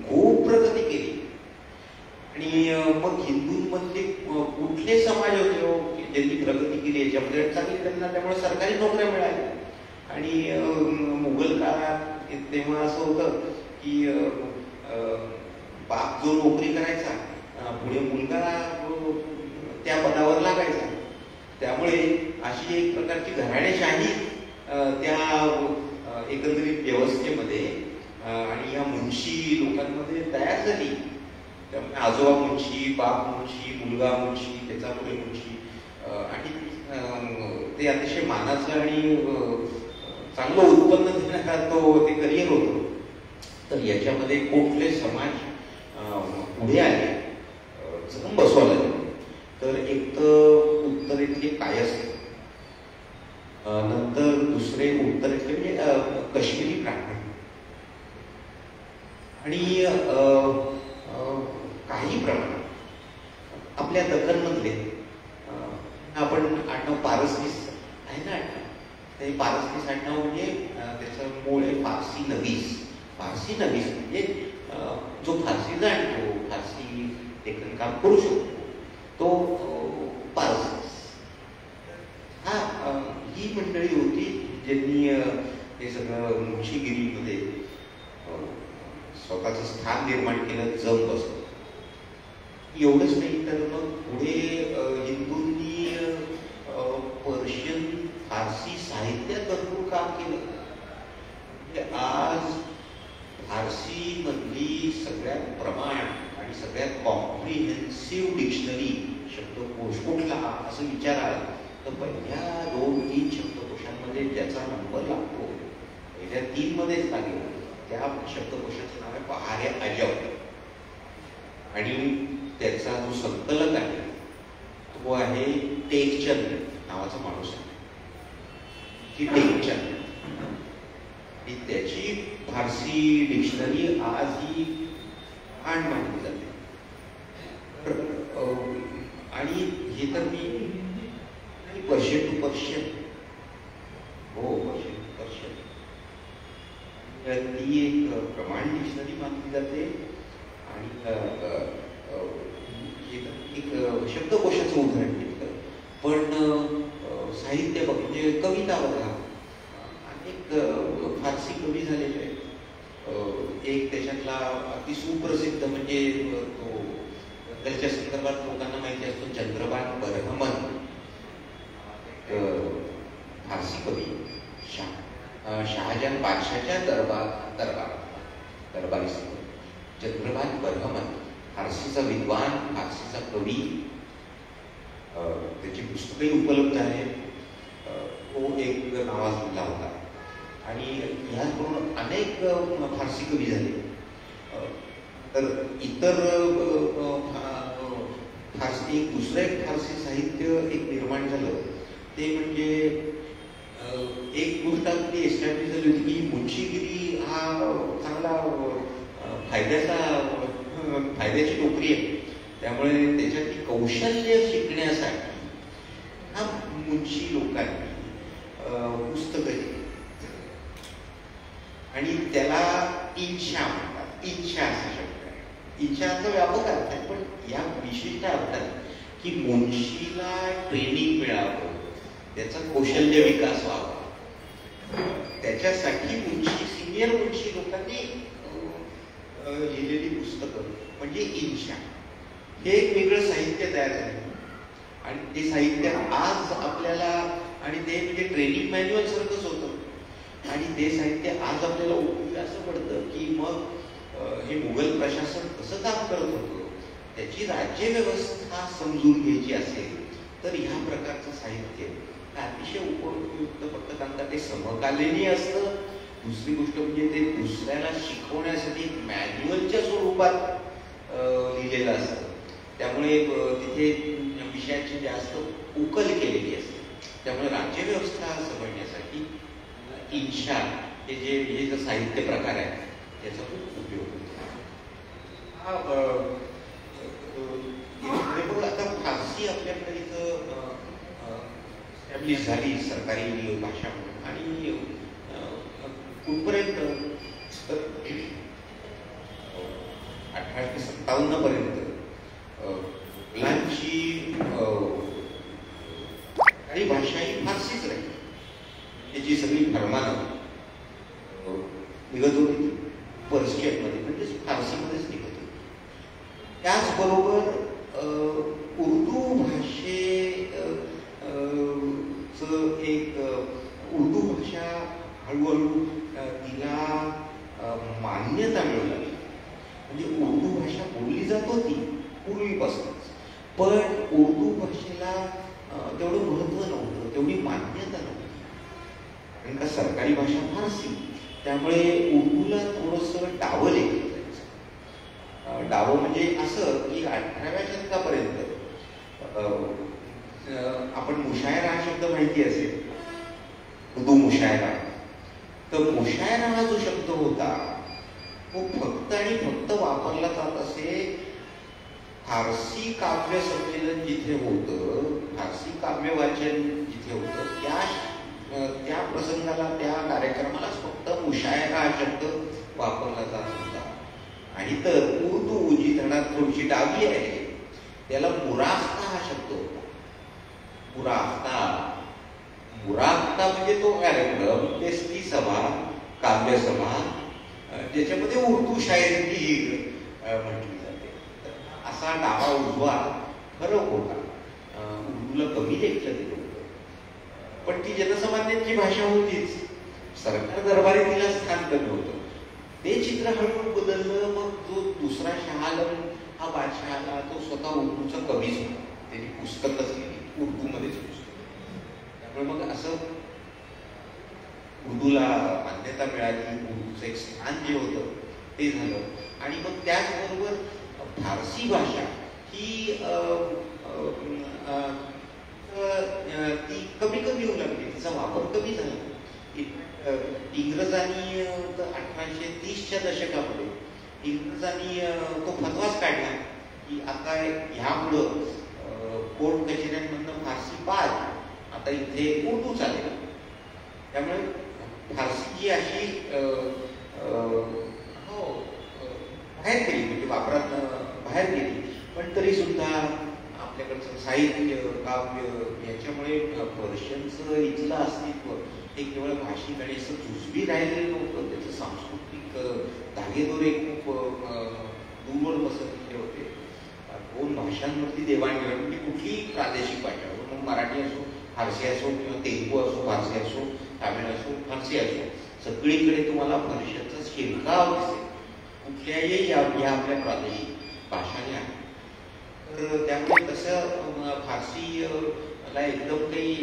खूप प्रगती केली. आणि मग हिंदूंमधले कुठले समाज होते ज्यांनी प्रगती केली याच्यामध्ये चांगली, त्यांना त्यामुळे सरकारी नोकऱ्या मिळाल्या. आणि मुघल काळात तेव्हा असं होतं की बाप जो नोकरी करायचा, पुढे मुलगा त्या पदावर लागायचा. त्यामुळे अशी एक प्रकारची घराणेशाही त्या एकंदरीत व्यवस्थेमध्ये आणि या मुन्शी लोकांमध्ये तयार झाली. त्यामुळे आजोबा मुन्शी, बाप मुन्शी, मुलगा मुन्शी, त्याचा पुढे मुन्शी, आणि ते अतिशय मानाचं आणि चांगलं उत्पन्न देण्याचा तो ते करिअर होतं. तर याच्यामध्ये कुठले समाज पुढे आले, जम बसवला गेले. तर एक तर उत्तरेतले कायस्थ, नंतर दुसरे उत्तरेतले म्हणजे काश्मीरी ब्राह्मण, आणि काही प्रमाणात आपल्या दख्खनमधले आपण आडनाव पारसनीस आहे ना आडनाव, ते पारसनीस आडनाव म्हणजे त्याचं मूळ आहे फारसी नवीस. फारसी नवीस म्हणजे जो फारसी जाणतो, फारसी लेखन काम करू शकतो, तो पारसनीस. ही मंडळी होती ज्यांनी हे सगळं मुन्शीगिरीमध्ये स्वतःचं स्थान निर्माण केलं, जम बसलं. एवढंच नाही तर मग पुढे हिंदूंनी पर्शियन फारसी साहित्यात भरपूर काम केलं. म्हणजे आज फारसी मधली सगळ्यात प्रमाण आणि सगळ्यात कॉम्प्रिहेन्सिव्ह डिक्शनरी शब्दकोश कुठला असं विचाराल तर पहिल्या 2-3 शब्दकोशांमध्ये ज्याचा नंबर लागतो, पहिल्या 3 मध्येच लागेल, त्या शब्दकोशाचं नाव आहे बहार अजब. आणि त्याचा जो संकलक आहे तो आहे टेकचंद नावाचा माणूस आहे, की टेकचंद. आणि त्याची फारसी डिक्शनरी आज ही आण मानली जाते. आणि हे तर मी पर्शियन टू पर्शियन, हो पर्शियन टू पर्शियन, ती एक प्रमाण डिक्शनरी मानली जाते. आणि एक शब्दकोशाचं उदाहरण घेतलं, पण साहित्य बघ म्हणजे कविता बघा, अनेक फारसी कवी झालेले आहेत. एक त्याच्यातला अति सुप्रसिद्ध म्हणजे तो त्याच्या संदर्भात लोकांना माहिती असतो, चंद्रबान बरहमन, फारसी कवी, शहाजहान बादशाहच्या दरबारी चंद्रबान बरहमन, फारसीचा विद्वान, फारसीचा कवी. त्याची पुस्तकही उपलब्ध आहेत. तो एक नावाजलेला होता. आणि ह्याचबरोबर अनेक फारसी कवी झाले. तर इतर फारसी एक दुसरं एक फारसी साहित्य एक निर्माण झालं, ते म्हणजे एक गोष्ट आपली एस्टॅब्लिश झाली होती की मुन्शीगिरी हा चांगला फायद्याची नोकरी आहे. त्यामुळे त्याच्यातली कौशल्य शिकण्यासाठी हा मुन्शी लोकांनी पुस्तकं लिहिली. आणि त्याला इन्शा म्हणतात. इन्शा असा शब्द आहे. इन्शाचा व्यापक अर्थ आहे, पण या विशिष्ट अर्थात की मुंशीला ट्रेनिंग मिळावं, त्याचा कौशल्य विकास व्हावा, त्याच्यासाठी सिनियर मुंशी लोकांनी लिहिलेली पुस्तकं म्हणजे इन्शा, हे एक वेगळं साहित्य तयार झालं. आणि ते साहित्य आज आपल्याला, आणि ते म्हणजे ट्रेनिंग मॅन्युअल सारखंच होतं, आणि ते साहित्य आज आपल्याला उपयोगी असं पडतं की मग हे मुघल प्रशासन कसं काम करत होतं, त्याची राज्यव्यवस्था समजून घ्यायची असेल तर ह्या प्रकारचं साहित्य अतिशय उपयुक्त पडतं. कारण का ते समकालीनही असतं. दुसरी गोष्ट म्हणजे ते दुसऱ्याला शिकवण्यासाठी मॅन्युअलच्या स्वरूपात लिहिलेलं असतं. त्यामुळे तिथे विषयाची जास्त उकल केलेली असते. त्यामुळे राज्यव्यवस्था समजण्यासाठी इन्शा हे जे साहित्य प्रकार आहे त्याचा खूप उपयोग होतो. आता फारसी आपल्याकडे इथं एस्टॅब्लिश झाली सरकारी भाषा म्हणून, आणि कुठपर्यंत तर 1857 पर्यंत मुलांची काही भाषा ही फारसीच राहिली. त्याची सगळी फरमानं निघत होती पर्शियनमध्ये, म्हणजे फारसीमध्येच निघत होती. त्याचबरोबर उर्दू उर्दू भाषा हळूहळू तिला मान्यता मिळू लागली. म्हणजे उर्दू भाषा बोलली जात होती पूर्वीपासूनच, पण उर्दू भाषेला तेवढं महत्त्व नव्हतं, तेवढी मान्यता नव्हती. कारण का सरकारी भाषा फारसी, त्यामुळे उर्दूला थोडंसं डावं लेखलं जायचं. डावं म्हणजे असं की 18व्या शतकापर्यंत आपण मुशायरा हा शब्द माहिती असेल, उर्दू मुशायरा. तर मुशायरा हा जो शब्द होता तो फक्त आणि फक्त वापरला जात असे फारसी काव्य संमेलन जिथे होतं, फारसी काव्य वाचन जिथे होतं, त्या प्रसंगाला, त्या कार्यक्रमाला फक्त मुशायरा हा शब्द वापरला जात होता. आणि तर उर्दू जी धडात थोडीशी डावी आहे त्याला मुराफ्ता हा शब्द होता. मुराफ्ता म्हणजे तो कार्यक्रम, ती सभा, काव्यसभा, ज्याच्यामध्ये उर्दू शायरी म्हटली जाते. असा डावा उजवा फरक होता. उर्दूला कमी लेखलं गेलं होतं, पण ती जनसामान्यांची भाषा होतीच. सरकार दरबारी तिला स्थान कमी होतं. ते चित्र हळूहळू बदललं. मग जो दुसरा शाह आलम हा बादशाह आला, तो स्वतः उर्दूचा कवीच होता. त्याची पुस्तकच लिहिली उर्दूमध्येच पुस्तक. त्यामुळे मग असं उर्दूला मान्यता मिळाली, उर्दूचं एक स्थान जे होतं ते झालं. आणि मग त्याचबरोबर फारसी भाषा ही ती कमी होऊ लागली, तिचा वापर कमी झाला. इंग्रजांनी 1830च्या दशकामध्ये इंग्रजांनी तो फतवाच काढला की आता ह्यामुळं कोर्ट कचेऱ्यांमधनं फारसी बाद, आता इथे उर्दू चालेल. त्यामुळे फारसी जी अशी बाहेर गेली, म्हणजे वापरात बाहेर गेली. पण तरी सुद्धा आपल्याकडचं साहित्य, काव्य याच्यामुळे पर्शियनचं इथलं अस्तित्व हे केवळ भाषिक आणि असं जुजबी राहिलेलं नव्हतं. त्याचं सांस्कृतिक धागेदोरे खूप दूरवर पसरलेले होते. 2 भाषांवरती देवाणघेवाण, म्हणजे कुठलीही प्रादेशिक भाषा, मग मराठी असो, फारसी असो, किंवा तेलुगू असो, फारसी असो, तामिळ असो, फारसी असो, सगळीकडे तुम्हाला पर्शियनचा शिरकाव दिसेल. कुठल्याही या आपल्या प्रादेशिक भाषाने आहे. तर त्यामुळे तसं फारसी ला एकदम काही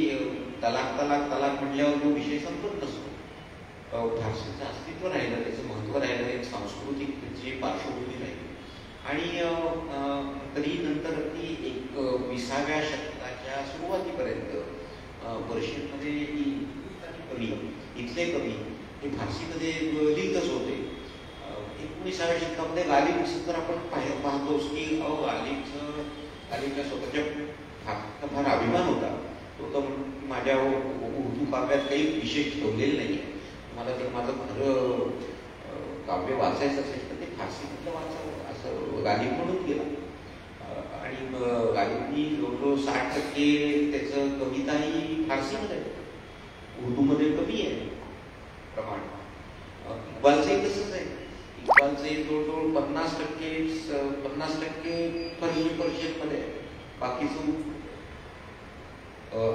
तलाक म्हटल्यावर तो विषय संपत नसतो. फारसीचं अस्तित्व राहिलं, त्याचं महत्त्व राहिलं, एक सांस्कृतिक जी पार्श्वभूमी राहिली. आणि तरी नंतर ती एक 20व्या शतकाच्या सुरुवातीपर्यंत पर्शियनमध्ये कवी, इथले कवी हे फारसीमध्ये लिहितच होते. 19व्या शतकामध्ये गालिबचं तर आपण पाहतोच की गालिबच्या स्वतःच्या फार अभिमान होता. तो तर माझ्या उर्दू काव्यात काही विशेष ठेवलेलं नाही आहे, मला जर माझं खरं काव्य वाचायचं असेल तर ते फारसीमधलं वाचावं, असं गालिब म्हणून गेला. आणि अगदी जवळजवळ 60% त्याचं कविताही फारसीमध्ये आहे, उर्दूमध्ये कमी आहे प्रमाण. इक्बालचंही तसंच आहे. इक्बालचे जवळजवळ 50% पर्शियनमध्ये आहे. बाकीचं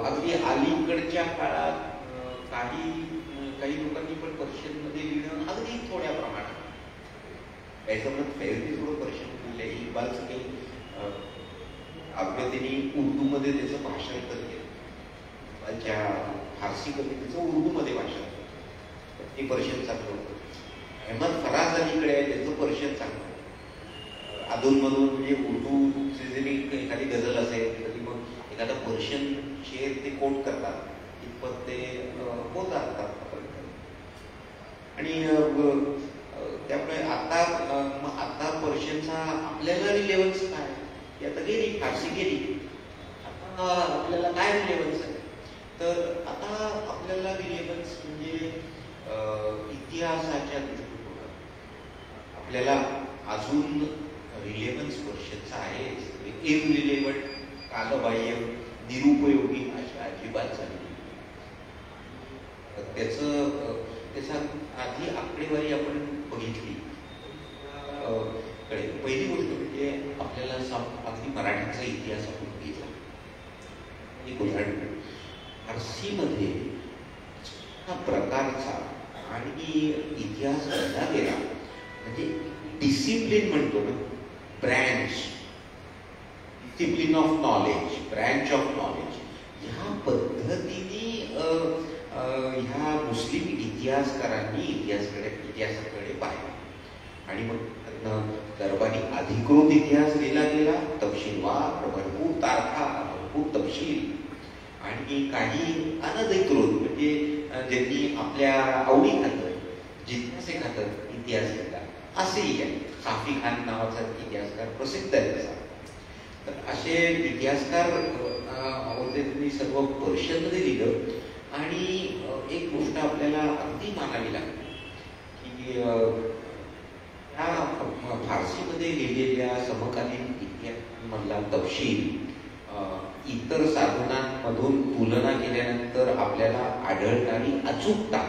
अगदी अलीकडच्या काळात काही लोकांनी पण पर्शियनमध्ये लिहिणं अगदी थोड्या प्रमाणात. याचं मत फेरती थोडं पर्शियन लिहिलंय. इक्बालचं काही अभ्यतेने उर्दूमध्ये त्याचं भाषांतर केलं. इक्बालच्या फारसी कवितेचं उर्दूमध्ये भाषांतर ते पर्शियन चांगलं होतं. अहमद फराज अलीकडे आहे, त्याचं पर्शियन चांगलं. अधूनमधून म्हणजे उर्दूचे जरी एखादी गझल असेल तरी मग एखादा पर्शियन शेर ते कोट करतात, इतपत ते होतात. आणि त्यामुळे आता पर्शियनचा आपल्याला रिलेव्हन्स काय की आता गेली, फारसी गेली, आता आपल्याला काय रिलेव्हन्स आहे? तर आता आपल्याला रिलेव्हन्स म्हणजे इतिहासाच्या दृष्टिकोनात आपल्याला अजून रिलेव्हन्स पर्शियनचा आहे. इररिलेव्हंट, कालबाह्य, निरुपयोगी अशा अजिबात झाली. त्याचा आधी आकडेवारी आपण बघितली. पहिली गोष्ट म्हणजे आपल्याला अगदी मराठीचा इतिहास आपण बघितला. एक उदाहरण, फारसीमध्ये प्रकारचा आणि इतिहास घडला गेला म्हणजे डिसिप्लिन म्हणतो ना, branch, discipline of knowledge, branch of knowledge, ह्या पद्धतीने ह्या मुस्लिम इतिहासकारांनी इतिहासाकडे पाहिलं. आणि मग दरबारी अधिकृत इतिहास लिहिला गेला, तपशीलवार, भरपूर तारखा, भरपूर तपशील, आणि काही अनधिकृत म्हणजे ज्यांनी आपल्या आवडी खातर, जिज्ञासे खातर इतिहास लिहिला असेही आहे. साफी खान नावाचा इतिहासकार प्रसिद्ध आहे तसा. तर असे इतिहासकार होते, त्यांनी सर्व पर्शियनमध्ये लिहिलं. आणि एक गोष्ट आपल्याला अगदी मानावी लागते की ह्या फारसीमध्ये लिहिलेल्या समकालीन इतिहासामधला तपशील इतर साधनांमधून तुलना केल्यानंतर आपल्याला आढळणारी अचूकता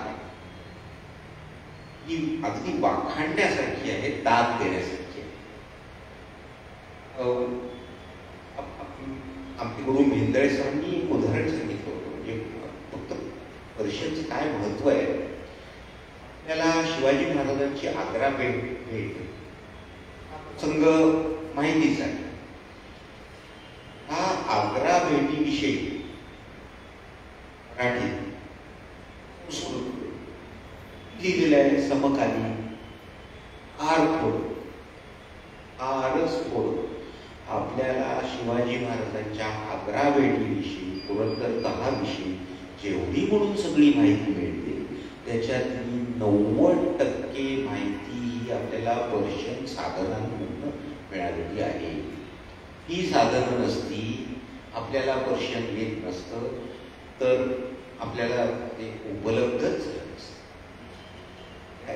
ही अगदी वाखाणण्यासारखी आहे, दाद देण्यासारखी आहे. आमचे गुरु भेंदळे सरांनी एक उदाहरण सांगितलं होतं. म्हणजे फक्त पर्शियनचं काय महत्व आहे, आपल्याला शिवाजी महाराजांची आग्रा भेट संघ माहितीच आहे. हा आग्रा भेटीविषयी मराठीत लिहिलेलं आहे. समकालीन आपल्याला शिवाजी महाराजांच्या आग्रा भेटीविषयी, पुरंदर तहाविषयी जेवढी म्हणून सगळी माहिती मिळते त्याच्यातली 90% माहिती ही आपल्याला पर्शियन साधनांमधून मिळालेली आहे. ही साधनं नसती, आपल्याला पर्शियन येत नसतं, तर आपल्याला ते उपलब्धच नसतं.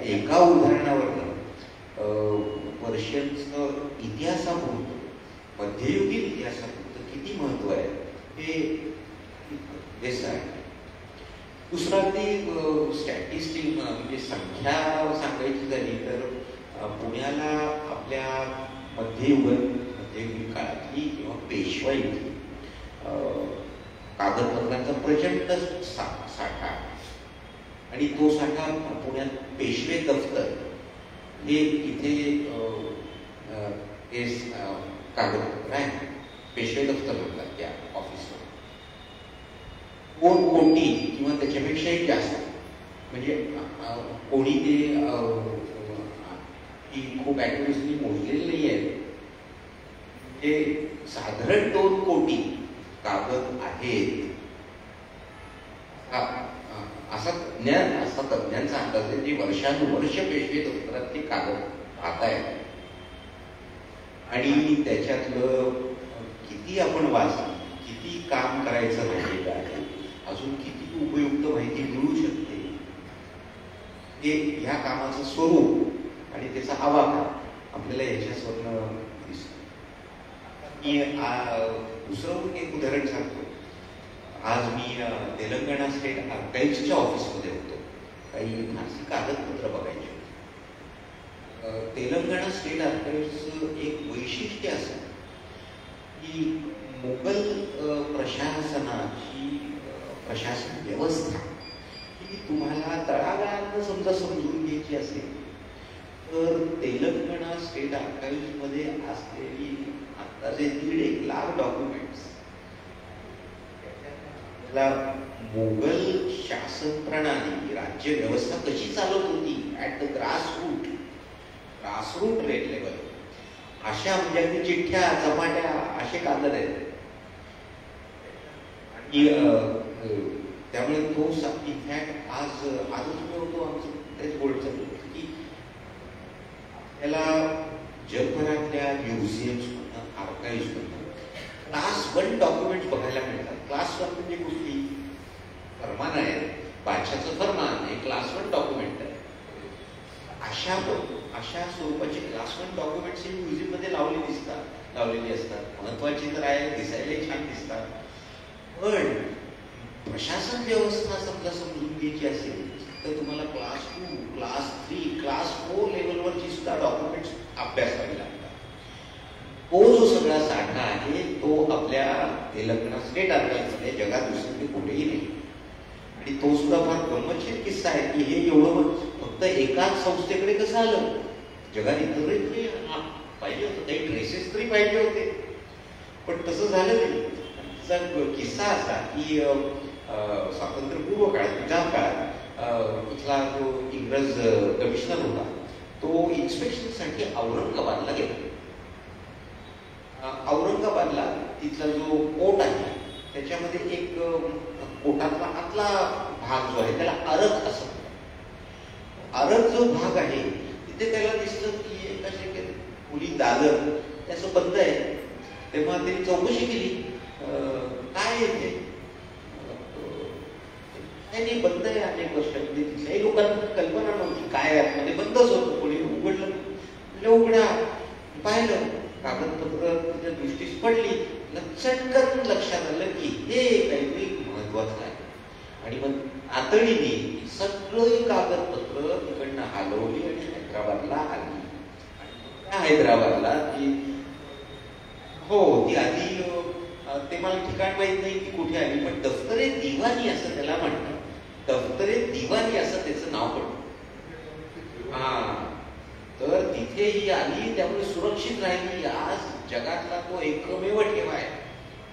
एका उदाहरणावरनं पर्शियनचं इतिहासापुरतं, मध्ययुगीन इतिहासापुरतं किती महत्व आहे हे दिसत आहे. दुसरा ते स्टॅटिस्टिक म्हणजे संख्या सांगायची झाली तर पुण्याला आपल्या मध्ययुगीन काळातली किंवा पेशवाईतली कागदपत्रांचा प्रचंड साठा, आणि तो साठा पुण्यात पेशवे दफ्तर हे इथे कागदपत्र आहे, पेशवे दफ्तर म्हणतात त्या ऑफिसला. 2 कोटी किंवा त्याच्यापेक्षाही जास्त, म्हणजे कोणी ते खूप ऍक्युरेटली मोजलेले नाही आहे. ते साधारण 2 कोटी कागद आहेत असा तज्ञांचा अंदाज आहे. जे वर्षानुवर्ष पेशवे दफ्तरात ते कागद पाहतायत आणि त्याच्यातलं किती आपण वाचलं, किती काम करायचं राहिलेलं आहे, अजून किती उपयुक्त माहिती मिळू शकते, हे ह्या कामाचं स्वरूप आणि त्याचा आवाका आपल्याला याच्यावरनं दिसतो. मी दुसरं एक उदाहरण सांगतो. आज मी तेलंगणा स्टेट आर्काइव्हच्या ऑफिसमध्ये होतो. काही फारसी कागदपत्र बघायची. तेलंगणा स्टेट आर्काइव्हचं एक वैशिष्ट्य असं की मुघल प्रशासनाची प्रशासन व्यवस्था ही तुम्हाला तळागाळात समजा समजून घ्यायची असेल तर तेलंगणा स्टेट आर्काइव्हमध्ये असलेली अंदाजे 1.5 लाख डॉक्युमेंट्स मुघल शासन प्रणाली राज्य व्यवस्था कशी चालत होती ऍट द ग्रासरूट लेवल अशा म्हणजे अगदी चिठ्ठ्या चपाट्या असे कागद आहेत. त्यामुळे तो इनफॅक्ट आजच मी होतो आमचं तेच बोलतो की त्याला जगभरातल्या म्युझियम्स आर्काइव्ह क्लास 1 डॉक्युमेंट बघायला मिळतात. क्लास 1 म्हणजे कुठली फरमान आहे, बादशाचं फरमान हे क्लास 1 डॉक्युमेंट आहे. अशा स्वरूपाचे क्लास 1 डॉक्युमेंट्स हे म्युझियम मध्ये लावलेली असतात. महत्वाची तर आहे, दिसायलाही छान दिसतात. पण प्रशासन व्यवस्था समजा समजून घ्यायची असेल तर तुम्हाला क्लास 2, क्लास 3, क्लास 4 लेवलवरची सुद्धा डॉक्युमेंट्स अभ्यासावी लागतात. तो जो सगळा साठा आहे तो आपल्या तेलंगणा स्टेट आर्काइव्हमध्ये जगात दुसरीकडे कुठेही नाही. आणि तो सुद्धा फार गंमतशीर किस्सा आहे की हे एवढं फक्त एकाच संस्थेकडे कसं आलं. जगात इतरही पाहिजे होतं, काही ट्रेसेस तरी पाहिजे होते, पण तसं झालं नाही. त्याचा किस्सा असा की स्वातंत्र्यपूर्व काळात निजाम काळात इथला जो इंग्रज कमिशनर होता तो इन्स्पेक्शनसाठी औरंगाबादला गेला. औरंगाबादला तिथला जो कोट आहे त्याच्यामध्ये एक कोटातला आतला भाग जो आहे त्याला अरग असं म्हणतात. अरग जो भाग आहे तिथे त्याला दिसलं की कसे मुली दादर त्याचं बंद आहे. तेव्हा त्यांनी चौकशी केली, काय येते नाही बंद आहे अनेक वर्ष. म्हणजे तिथल्याही लोकांना कल्पना नव्हती काय आतमध्ये बंदच होतं. कोणी उघडलं म्हणजे उघडा पाहिलं कागदपत्र त्याच्या दृष्टीस पडली, चटकन लक्षात आलं की हे काहीतरी महत्वाचं आहे. आणि मग आतडीने सगळी कागदपत्र तिकडनं हलवली आणि हैदराबादला आली. हैदराबादला ती आधी ते मला ठिकाण माहित नाही की कुठे आली, पण दफ्तरे दिवाणी असं त्याला म्हणतात. दफ्तरे दिवाणी असं त्याचं नाव पडलं. तर तिथे ही आली, त्यामुळे सुरक्षित राहिली. आज जगातला तो एकमेव ठेवा आहे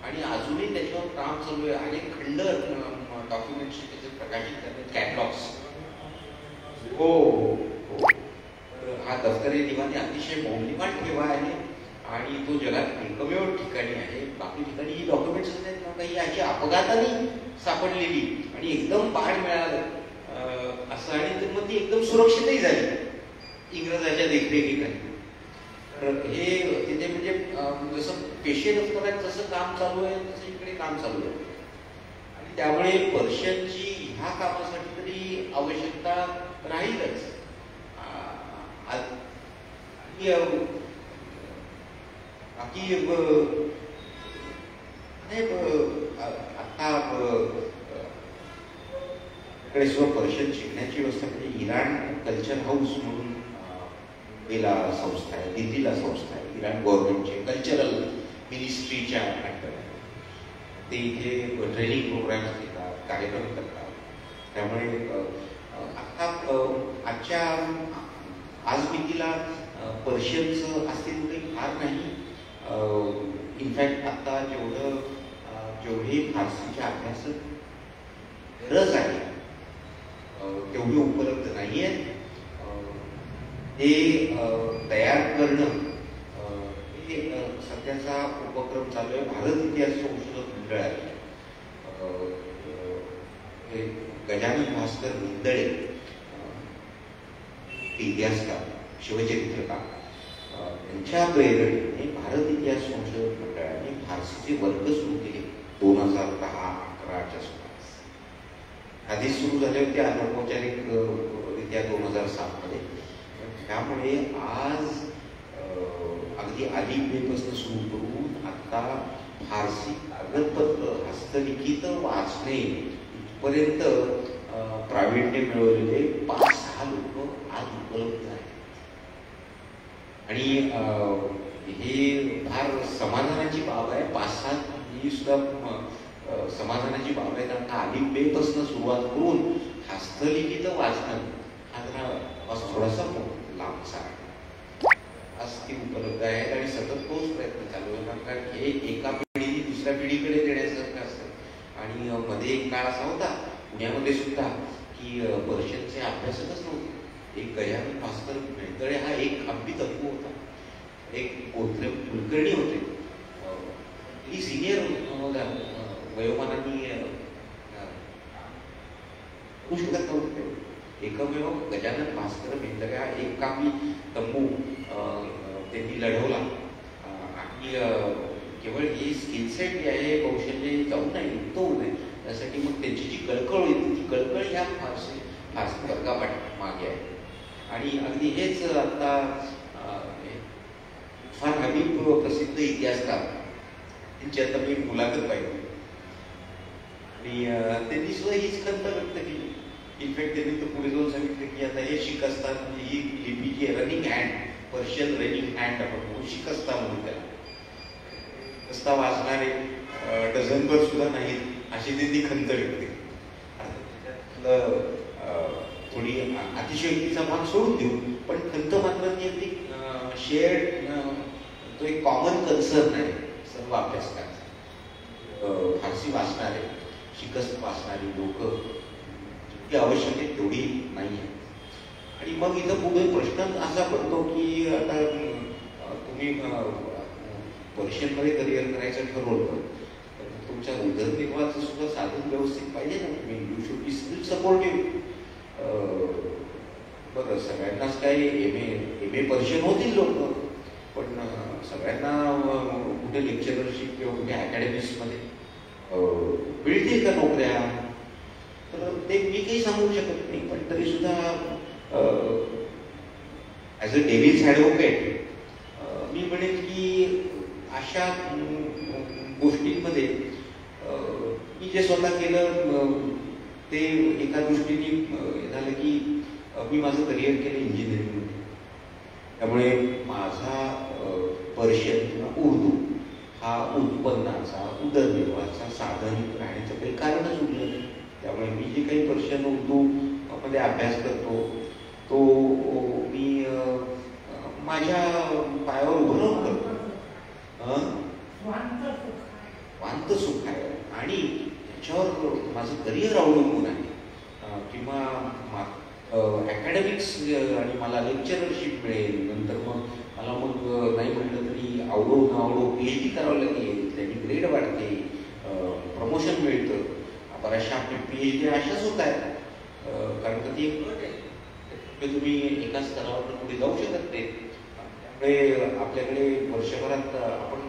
आणि अजूनही त्याच्यावर काम चालू आहे. अनेक खंड डॉक्युमेंट्स त्याचे प्रकाशित करण्यात कॅटलॉग्स. हा दफ्तरे दिवाणी अतिशय मौल्यवान ठेवा आहे आणि तो जगात एकमेव ठिकाणी आहे. बाकी ठिकाणी ही डॉक्युमेंट्स आहेत ना काही अशी अपघाताने सापडलेली आणि एकदम पाड मिळालं असं. आणि मग ती एकदम सुरक्षितही झाली इंग्रजाच्या देखरेखीखाली. तर हे तिथे म्हणजे जसं पेशे दफ्तरात जसं काम चालू आहे तसं इकडे काम चालू आहे. आणि त्यामुळे पर्शियनची ह्या कामासाठी तरी आवश्यकता राहीलच. बाकी आता इकडे सुद्धा पर्शियन शिकण्याची व्यवस्था म्हणजे इराण कल्चर हाऊस म्हणून मुंबईला संस्था आहे, दिल्लीला संस्था आहे. इराण गव्हर्नमेंटचे कल्चरल मिनिस्ट्रीच्या अंडर ते इथे ट्रेनिंग प्रोग्राम्स घेतात, कार्यक्रम करतात. त्यामुळे आज मितीला पर्शियनचं अस्तित्व काही फार नाही. इनफॅक्ट आता जेवढे फारसीच्या अभ्यासात गरज आहे तेवढे उपलब्ध नाही आहेत. हे तयार करणं हे सध्याचा उपक्रम चालू आहे. भारत इतिहास संशोधन मंडळ आहे. गजानन भास्कर विंदळे इतिहासकार, शिवचरित्रकार यांच्या प्रेरणेने भारत इतिहास संशोधन मंडळाने फारसीचे वर्ग सुरू केले 2010-11च्या सुमारास. आधी सुरू झाले होते अनौपचारिक रित्या 2007 मध्ये. त्यामुळे आज अगदी अलिफबेपासून सुरू करून आता फारसी कागदपत्र हस्तलिखित वाचणे इथपर्यंत प्रावीण्य मिळवलेले 5-6 लोक आज उपलब्ध आहेत. आणि हे फार समाधानाची बाब आहे. 5-6 ही सुद्धा समाधानाची बाब आहे, कारण अलिफबेपासून सुरुवात करून हस्तलिखित वाचणं हा जरा थोडासा लांबचा आहे. आज ती उपलब्ध आहेत आणि सतत तोच प्रयत्न चालू आहे, कारण हे एका पिढीने दुसऱ्या पिढीकडे देण्यासारखं असतं. आणि मध्ये एक काळ असा होता पुण्यामध्ये सुद्धा की पर्शियनचे अभ्यासकच नव्हते. एक गजानन भास्कर मेहतळे हा एक अगदी तत्व होता, एक कुलकर्णी होते, ही सिनियर वयोमानाने होऊ शकत नव्हते. एकमेव गजानन भास्कर मेहतळे हा एक कामी तंबू त्यांनी लढवला. आणि केवळ ही स्किल सेट जे आहे, कौशल्य जाऊन नाही तो नये, त्यासाठी मग त्यांची जी कळकळ होती ती कळकळ ह्या फारसी वर्गापाठ मागे आहे. आणि अगदी हेच आता फार हबीब प्रसिद्ध इतिहासकार त्यांची आता मी मुलाखत पाहिली आणि त्यांनी सुद्धा हीच खंत व्यक्त केली. इनफॅक्ट त्यांनी तर पुढे जाऊन सांगितलं की आता हे शिक असतात ही लिपीची running hand, Persian running hand आपण शिकस्ता म्हणून त्याला रस्ता वाचणारे डझनभर सुद्धा नाहीत अशी त्यांनी खंत व्यक्त केली. थोडी अतिशयोक्तीचा भाग सोडून देऊ, पण खंत मात्र ती शेअर्ड तो एक कॉमन कन्सर्न आहे सर्व अभ्यासकांचा. फारसी वाचणारे, शिकस्त वाचणारी लोक ती आवश्यक आहे तेवढी नाही आहे. आणि मग इथं पुढे प्रश्न असा पडतो की आता तुम्ही पर्शियनमध्ये करिअर करायचं ठरवलं तर तुमच्या उदरनिर्वाहाचं सुद्धा साधन व्यवस्थित पाहिजे ना. तुम्ही you should be skill supportive. बरं, सगळ्यांनाच काही एम ए पर्शियन होतील लोक, पण सगळ्यांना कुठे लेक्चररशिप किंवा कुठे अकॅडमिक्समध्ये मिळतील का नोकऱ्या, तर ते मी काही सांगू शकत नाही. पण तरी सुद्धा ॲज अ डेव्हिल्स ॲडव्होकेट मी म्हणेन की अशा गोष्टींमध्ये मी जे स्वतः केलं ते एका दृष्टीने झालं की मी माझं करिअर केलं इंजिनिअरिंगमध्ये. त्यामुळे माझा पर्शियन किंवा उर्दू हा उत्पन्नाचा, उदरनिर्वाहाचा साधन राहण्याचं काही कारणच उरलं नाही. त्यामुळे मी जे काही पर्शियन उर्दू मध्ये अभ्यास करतो तो मी माझ्या पायावर उभं राहून करतो. वांत सुख आहे आणि त्याच्यावर माझं करिअर अवलंबून आहे. किंवा अकॅडमिक्स आणि मला लेक्चररशिप मिळेल, नंतर मग मला मग नाही म्हटलं तरी आवडो न आवडो PhD करावं लागेल, त्याची ग्रेड वाढते, प्रमोशन मिळतं. बऱ्याचशा आपली PhD अशाच होत आहेत, कारण का ती एक आहे तुम्ही एका स्तरावर पुढे जाऊ शकत नाही. त्यामुळे आपल्याकडे वर्षभरात आपण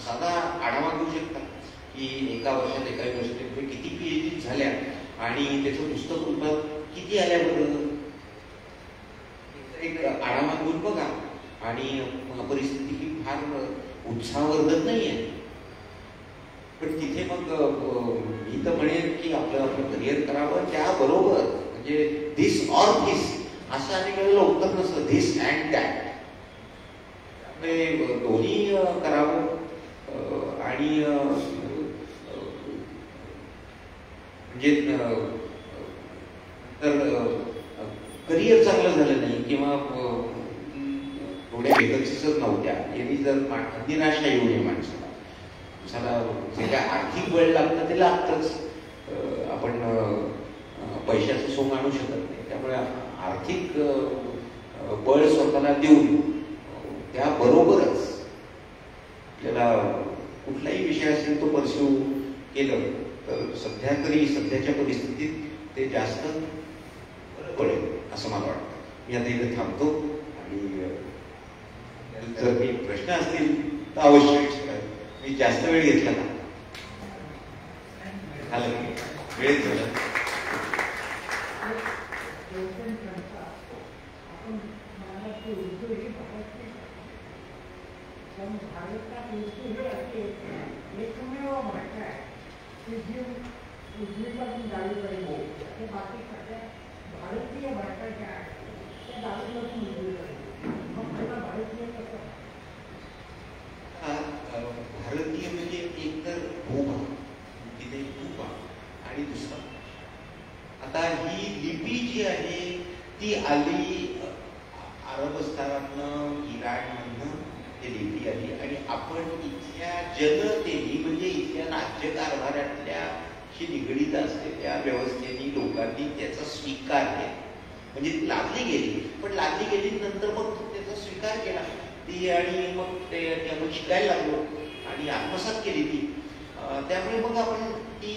साधा आढावा घेऊ शकता की एका वर्षात एका युनिव्हर्सिटीमध्ये किती PhD झाल्या आणि त्याचं पुस्तक रूपात किती आल्या बरोबर एक आढावा घेऊन बघा. आणि परिस्थिती ही फार उत्साहवर्धक नाही आहे, पण तिथे मग मी तर म्हणेन की आपलं करिअर करावं. त्याबरोबर म्हणजे दिस ऑर धिस असं अनेक वेळेला उत्तर नसतं, धिस अँड दॅट. त्यामुळे दोन्ही करावं. आणि म्हणजे तर करिअर चांगलं झालं नाही किंवा थोड्या वेकन्सीसच नव्हत्या, यांनी जर निराशा येऊ नये माणसाला. जे काय आर्थिक बळ लागतं ते लागतंच, आपण पैशाचं सोंग आणू शकत नाही. त्यामुळे आर्थिक बळ स्वतःला देऊन त्याबरोबरच आपल्याला कुठलाही विषय असेल तो परस्यू केलं तर सध्याच्या परिस्थितीत ते जास्त बरं पडेल असं मला वाटतं. मी आता इथे थांबतो आणि जर काही प्रश्न असतील तर अवश्य विचारा. मी जास्त वेळ घेतला ना, झालं वेळ झाला. एकमेव भाषा आहे की जी उजवीकडून डावीकडे बोलते. बाकी सगळ्या भारतीय भाषा ज्या आहेत त्या डावीकडून उजवीकडे. मग त्याला भारतीय कसं? भारतीय म्हणजे एक तर भूभाग, तिथे भूभाग, आणि दुसरा आता ही लिपी जी आहे ती आली अरबस्तानातनं, इराणमधनं ती लिपी आली, आणि आपण इथल्या जनतेने म्हणजे इथल्या राज्यकारभारातल्या शी निगडीत असलेल्या व्यवस्थेने लोकांनी त्याचा स्वीकार केला. म्हणजे लादली गेली, पण लादली गेली नंतर मग त्याचा स्वीकार केला ती, आणि मग ते आपण शिकायला लागलो आणि आत्मसात केली ती. त्यामुळे मग आपण ती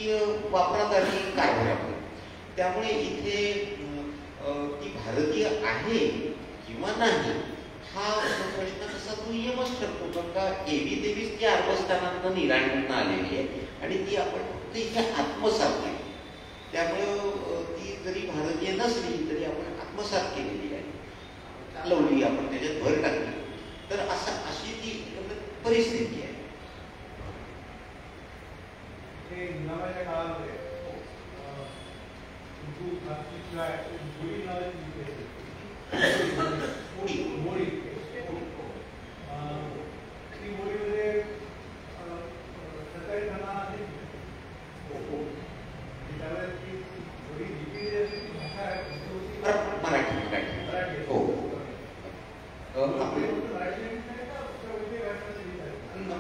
वापरात आली कारभारामध्ये. त्यामुळे इथे ती भारतीय आहे किंवा नाही हा प्रश्न कसा दुय्यमच ठरतो, कारण का एवी देवीच ती अरबस्तानातनं, इराणमधनं आलेली आहे आणि ती आपण फक्त इथे आत्मसात केली. त्यामुळं ती जरी भारतीय नसली तरी आपण आत्मसात केलेली आहे, चालवली, आपण त्याच्यात भर टाकली. तर अशी ती परिस्थिती आहे. निजामाच्या काळामध्ये मोडी ती मोडीमध्ये सरकारी खाना त्यावेळेस ती मोडी लिपी भाषा आहे मराठी हो.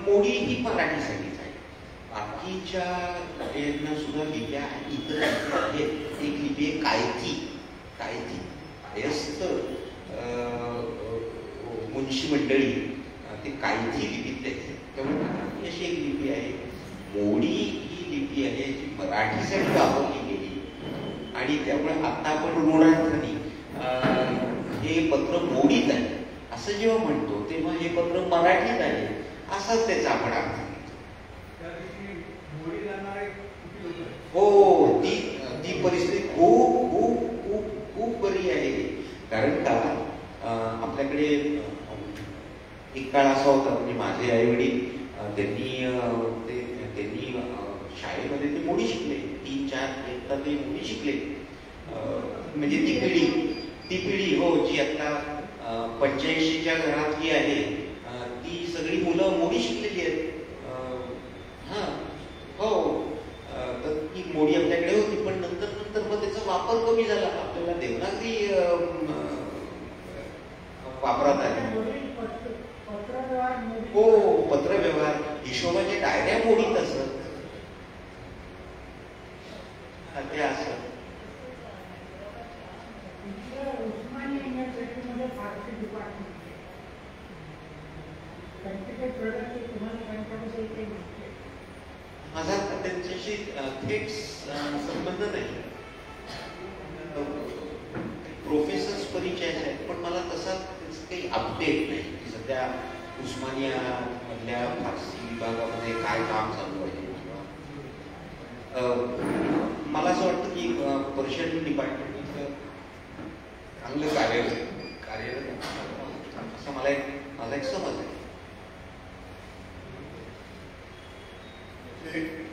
मोडी ही मराठीसाठीच आहे. बाकीच्या यांना सुद्धा लिप्या इतर आहेत. एक लिपी आहे कायथी. कायस्थ मुन्शी मंडळी ते कायथी लिपीत आहे. त्यामुळे अशी एक लिपी आहे. मोडी ही लिपी आहे जी मराठीसाठी वापरली गेली, आणि त्यामुळे आता आपण ऋणार्थाने हे पत्र मोडीत आहे असं जेव्हा म्हणतो तेव्हा हे पत्र मराठीत आहे असाच त्याचा आपण अर्थ घेतो. हो, ती परिस्थिती खूप खूप खूप खूप बरी आहे. कारण का आपल्याकडे एक काळ असा होता, म्हणजे माझे आई वडील त्यांनी शाळेमध्ये ते मोडी शिकले. 3-4 एकदा ते मोडी शिकले. म्हणजे ती पिढी हो जी आता 85च्या घरातली आहे ती सगळी मुलं मोडी शिकलेली आहेत. हो, तर ती मोडी आपल्याकडे होती, पण नंतर मग त्याचा वापर कमी झाला. आपल्याला देवनागरी वापरात आली. हो, पत्रव्यवहार, हिशोबाच्या डायऱ्या मोडीत असत ते असत. माझा त्यांच्याशी थेट संबंध नाही. प्रोफेसर्स परिचय आहेत, पण मला तसा काही अपडेट नाही की सध्या उस्मानिया मधल्या फारसी विभागामध्ये काय काम चालू आहे. मला असं वाटतं की पर्शियन डिपार्टमेंट चांगलं कार्यरत असं माझा एक समज आहे.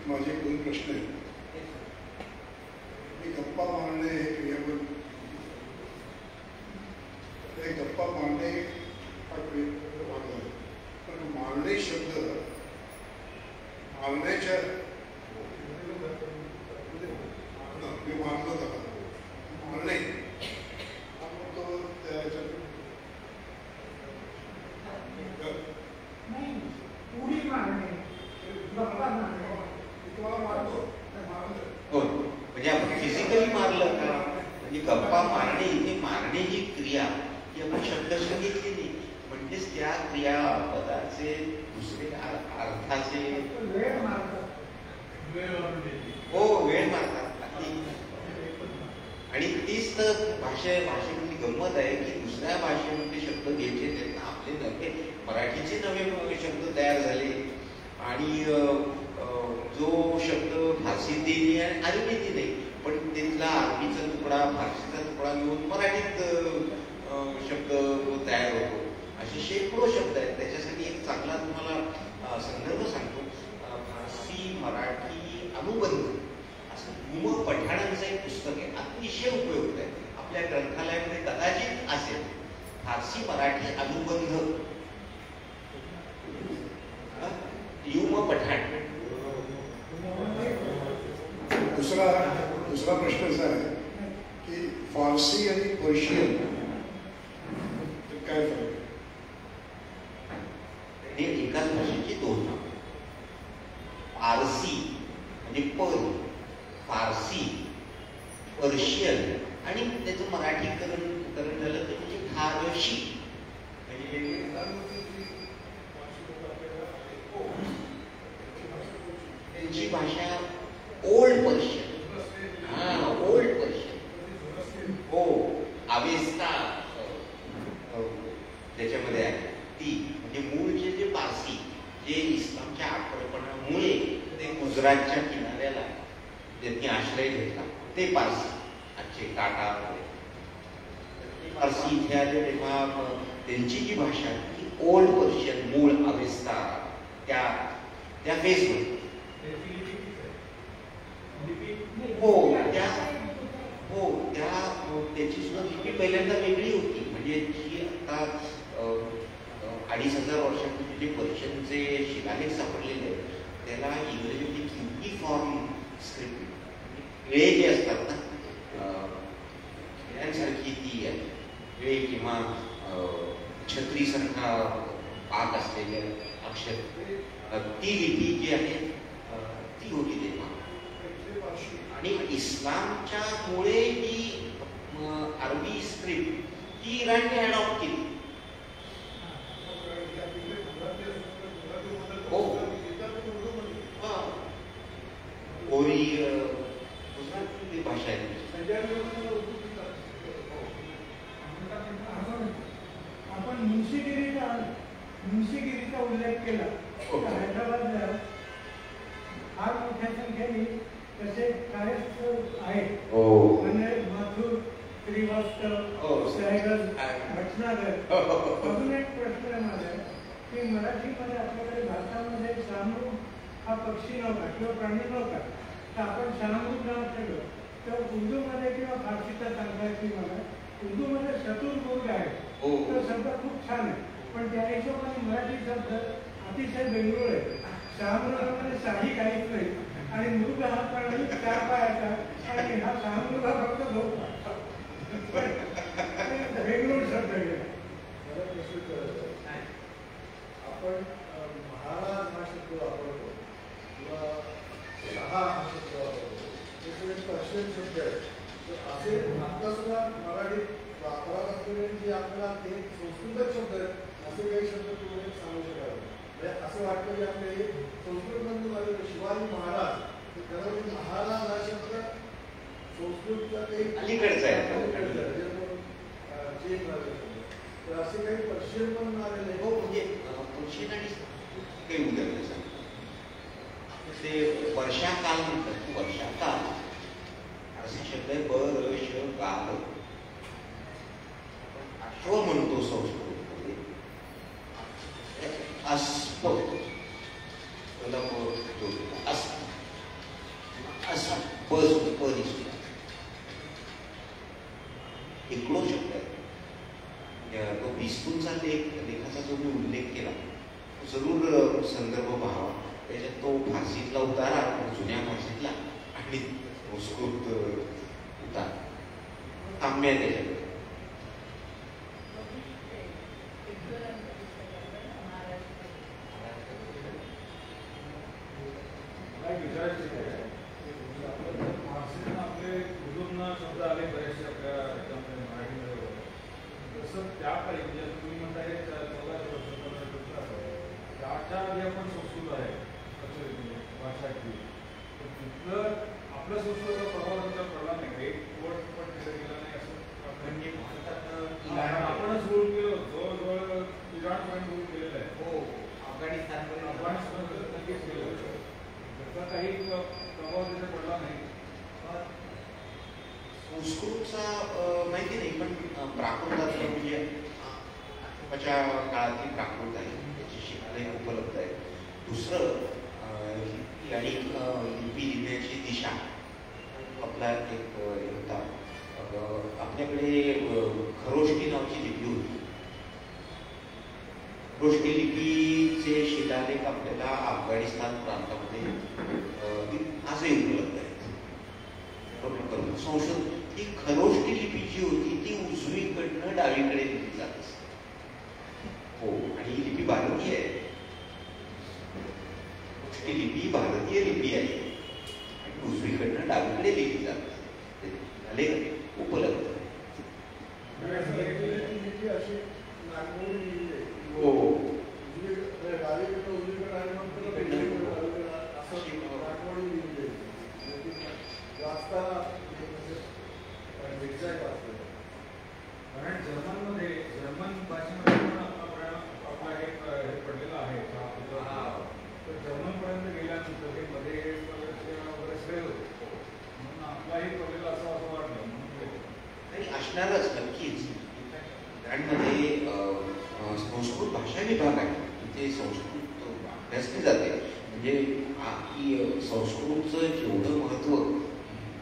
माझे 2 प्रश्न आहेत. गप्पा मारणे हे क्रियापद, गप्पा मारणे हा क्रियापद आहे, पण मारणे शब्द मारण्याच्या मारलं जातं. मारणे तो त्याच्या उडी मारणे, गप्पा मारणे. हो, म्हणजे आपण फिजिकली मारलं का, म्हणजे गप्पा मारणे, इथे मारणे ही क्रिया ही आपण शब्दशः घेतली नाही, म्हणजेच त्या क्रियापदाचे दुसरे अर्थाचे हो वेळ मारतात. आणि तीच तर भाषेमधली गंमत आहे की दुसऱ्या भाषेमध्ये शब्द घ्यायचे त्यांना आपले नव्हे, मराठीचे नवे शब्द तयार झाले, आणि जो शब्द फारसीत अरबीत नाही, पण तिथला अरबीचा तुकडा फारसीचा तुकडा घेऊन मराठीत शब्द तयार होतो. असे शेकडो शब्द आहेत. त्याच्यासाठी एक चांगला तुम्हाला लखाण. दुसरा प्रश्न असा आहे की फारसी आणि पर्शियन काय फरक? हे एकाच भाषेची दोन नाव. फारसी म्हणजे फारसी, पर्शियन आणि त्याचं मराठीकरण झालं ते म्हणजे फारशी. म्हणजे त्यांची भाषा ओल्ड पर्शियन. Old Persian. हो, अवेस्ता त्याच्यामध्ये आहे ती. म्हणजे मूळचे जे पारसी, जे इस्लामच्या आक्रमणामुळे ते गुजरातच्या किनाऱ्याला ज्यांनी आश्रय घेतला ते पारसी, आजचे टाटा पारसी इथे आले तेव्हा त्यांची जी भाषा ती ओल्ड पर्शियन, मूळ अवेस्ता त्या फेजमध्ये. त्याची सुद्धा लिपी पहिल्यांदा वेगळी होती. म्हणजे जी आता 2500 वर्षांपूर्वी जे पर्शियनचे शिलालेख सापडलेले आहेत त्याला इंग्रजीमध्ये क्युनिफॉर्म स्क्रिप्ट, वेळे जे असतात ना त्यांसारखी ती आहे. वेळ किंवा छत्रीसारखा पाक असलेले अक्षर, ती लिपी जी आहे ती होती तेव्हा. आणि इस्लामच्या मुळे ही अरबी स्क्रिप्ट ही इराणने अडॉप्ट केली. हो, कोरी भाषा आहे. आपण मुंशीगिरीचा उल्लेख केला. हैदराबादला फार मोठ्या संख्येने तसे कायस्थ आहेत. म्हणजे माथुर, श्रीवास्तव, सहगल, भटनागर. अजून एक प्रश्न आहे माझा की मराठीमध्ये आपल्याकडे भारतामध्ये शामरूप हा पक्षी नव्हता किंवा प्राणी नव्हता, तर आपण शामरूप नाव ठेवलं. तर उर्दूमध्ये किंवा फारसीचा सांगायची मला, उर्दूमध्ये चतुर्भुज आहे. तो शब्द खूप छान आहे, पण त्या हिशोबाने मराठी शब्द अतिशय बेंगळूर आहे. शामरूपामध्ये शाही काहीच नाही आणि मृग हा प्राणी 4 पायाचा आणि हा शामरूप हा फक्त 2 पायाचा. बेंगळूर शब्द आहे. आपण महाराज हा शब्द वापरतो किंवा शहा हा शब्द वापरतो, हे सगळे पर्शियन शब्द आहेत. तर असे आता सुद्धा मराठीत वापरात असलेले जे आपल्याला ते संस्कृतच शब्द आहेत असे काही शब्द तुम्ही सांगू शकाल? म्हणजे असं वाटतं की आपले संस्कृतमधून आलेले शिवाजी महाराज, त्याला महाराज हा शब्द संस्कृतचा काही अलीकडचा आहे. तर असे काही पर्शियन पण आलेले. हो, म्हणजे पर्शियन आणि काही उदाहरण सांग. ते वर्षाकाल म्हणतात. वर्षाकाल असे शब्द आहे. काल अश्व म्हणतो संस्कृतमध्ये. अस्प इकडो शब्द आहे. तो बिस्तूंचा लेखाचा जो मी उल्लेख केला जरूर संदर्भ पाहावा. त्याच्यात तो फारसीतला उतारा, जुन्या फारसीतला आणि संस्कृत उतार तांब्या त्याच्यात. आपले उर्दूंना शब्द आले बरेचसे आपल्या मराठीमध्ये. तसं त्या काळी म्हणजे तुम्ही म्हणताय 1400-1500 आधी आपण संस्कृत आहे भाषा केली, तर तिथलं आपलं संस्कृत प्रभावाचा पडला नाही. एक वर्ड पण तिथे गेला नाही असं म्हणजे आपणच रूल केलं. जवळजवळ इराणपर्यंत रूल केलेलं आहे. हो, अफगाणिस्तान नक्कीच केलं. त्याचा काही प्रभाव तिथे पडला नाही. संस्कृतचा माहिती नाही, पण प्राकृतातलं म्हणजे आजोबाच्या काळातली प्राकृत आहे, त्याची शिकायला उपलब्ध आहे. दुसरं आणि लिपी लिहिण्याची दिशा आपला एक होता. आपल्याकडे खरोष्टी नावाची लिपी होती. खरोष्टी लिपीचे शिलालेख आपल्याला अफगाणिस्तान प्रांतामध्ये आजही उपलब्ध आहेत. संशोधन ही खरोष्टी लिपी जी होती ती उजवीकडनं डावीकडे लिहिली जात असते. हो, आणि ही लिपी भारतीय आहे. खरोष्टी लिपी भारतीय लिपी आहे आणि उजवीकडनं डावीकडे लिहिली जात असते. झाले उपलब्ध. अशी नागमोडी लिहिली आहे. हो, डावीकडनं उजवीकडे आणि मग असं नागमोडी लिहिली आहे. वाचताना कारण जर्मनमध्ये जर्मन भाषेमध्ये पण आपला हे पडलेलं आहे. तर जर्मनपर्यंत गेल्यानंतर हे मध्ये वगैरे श्रेय होते म्हणून आपलाही पडलेला असं वाटलं म्हणून. आणि असणारच नक्कीच. इराणमध्ये संस्कृत भाषा विभाग आहे, तिथे संस्कृत अभ्यासली जाते. म्हणजे संस्कृतचं जेवढं महत्त्व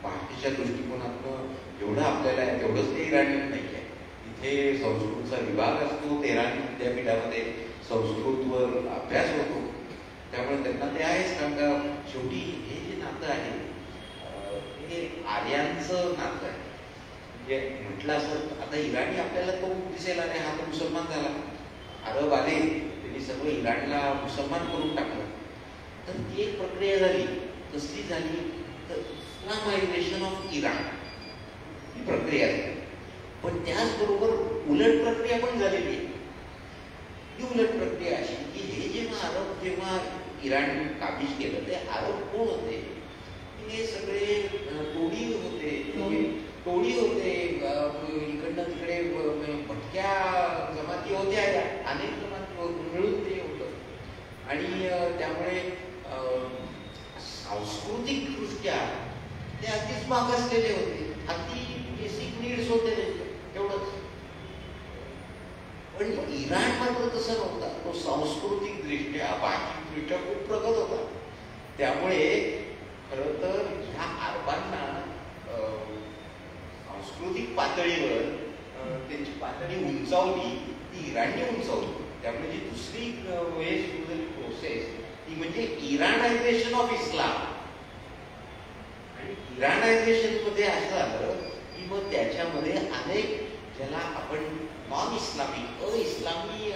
बाकीच्या दृष्टिकोनातून जेवढं आपल्याला आहे तेवढंच ते इराणीत नाही आहे. इथे संस्कृतचा विभाग असतो, तेहरान विद्यापीठामध्ये संस्कृतवर अभ्यास होतो. त्यामुळे त्यांना ते आहेच. कारण का शेवटी हे जे नातं आहे हे आर्यांचं नातं आहे. म्हणजे म्हटलं असं आता इराणी आपल्याला तो दिसेल अरे हा तो मुसलमान झाला, अरब आले त्यांनी सर्व इराणला मुसलमान करून टाकलं. तर ती एक प्रक्रिया झाली. कसली झाली तर इस्लामायझेशन ऑफ इराण ही प्रक्रिया झाली. पण त्याचबरोबर उलट प्रक्रिया पण झालेली आहे. ही उलट प्रक्रिया अशी की हे जेव्हा इराण काबीज केलं ते अरब कोण होते? हे सगळे टोळी होते. इकडनं तिकडे भटक्या जमाती होत्या, अनेक जमाती मिळून ते होतं. आणि त्यामुळे सांस्कृतिक दृष्ट्या ते अगदीच मागासलेले होते. अगदी बेसिक नीड्स होते तेवढंच. पण इराण मात्र तसं नव्हता. तो सांस्कृतिक दृष्ट्या भाषिकदृष्ट्या खूप प्रगत होता. त्यामुळे खरं तर ह्या अरबांना सांस्कृतिक पातळीवर त्यांची पातळी उंचावली ती इराणने उंचावली. त्यामुळे जी दुसरी हे सुरू झाली प्रोसेस ती म्हणजे इराणायझेशन ऑफ इस्लाम. आणि इराणायझेशन मध्ये असं झालं की मग त्याच्यामध्ये अनेक ज्याला आपण नॉन इस्लामिक अइस्लामी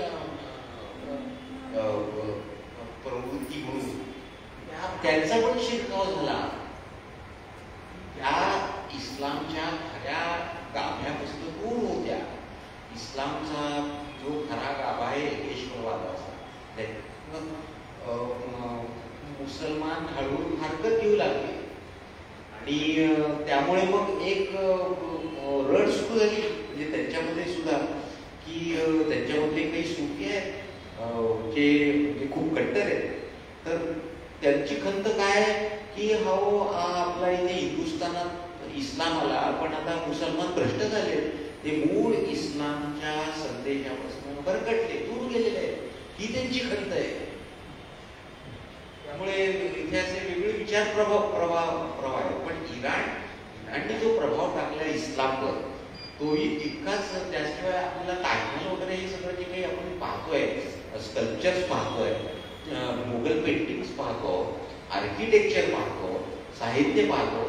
प्रवृत्ती म्हणून त्यांचा पण शिरकाव झाला. त्या इस्लामच्या खऱ्या गाभ्यापासून दूर होत्या. इस्लामचा जो खरा गाभा आहे एकेश्वरवादाचा, मुसलमान हळूहळू हरकत घेऊ लागले. आणि त्यामुळे मग एक रड सुरू झाली. म्हणजे त्यांच्यामध्ये सुद्धा की त्यांच्यामधले काही सुफी आहेत जे खूप कट्टर आहेत. तर त्यांची खंत काय की आपला इथे हिंदुस्थानात इस्लाम आला पण आता मुसलमान भ्रष्ट झाले, ते मूळ इस्लामच्या संदेशापासून भरकटले, दूर गेलेले आहेत. ही त्यांची खंत आहे. त्यामुळे इथे असे वेगळे विचार प्रवाह आहे. पण इराणने जो प्रभाव टाकला इस्लामवर तोही तितकाच. त्याशिवाय आपल्याला ताजमहल वगैरे हे सगळं जे काही आपण पाहतोय, स्कल्पचर्स पाहतोय, मोगल पेंटिंग्स पाहतो, आर्किटेक्चर पाहतो, साहित्य पाहतो,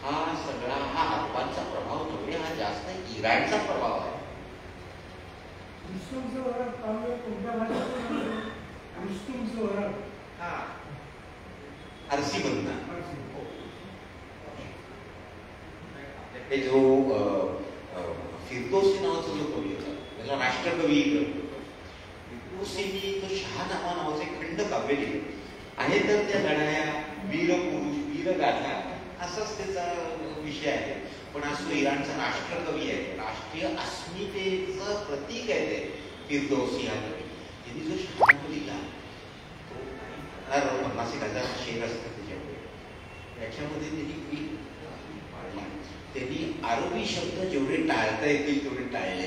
हा सगळा हा अरबांचा प्रभाव नव्हे, हा जास्त इराणचा प्रभाव आहे. फारसी म्हणतात. ते जो फिरदौसी नावाचा जो कवी होता त्याला राष्ट्रकवी फिरदौसींनी तो शहानामा नावाचे खंड काव्य लिहिले आहे. तर त्या लढाया, वीरपुरुष, वीरगाथा असाच त्याचा विषय आहे. पण आज तो इराणचा राष्ट्रकवी आहे, राष्ट्रीय अस्मितेचं प्रतीक आहे ते फिरदौसी हा कवी. त्यांनी जो शहानामा लिहिला तो 50,000 शेर असतात त्याच्यामध्ये. त्याच्यामध्ये त्यांनी अरबी शब्द जेवढे टाळता येतील तेवढे टाळले.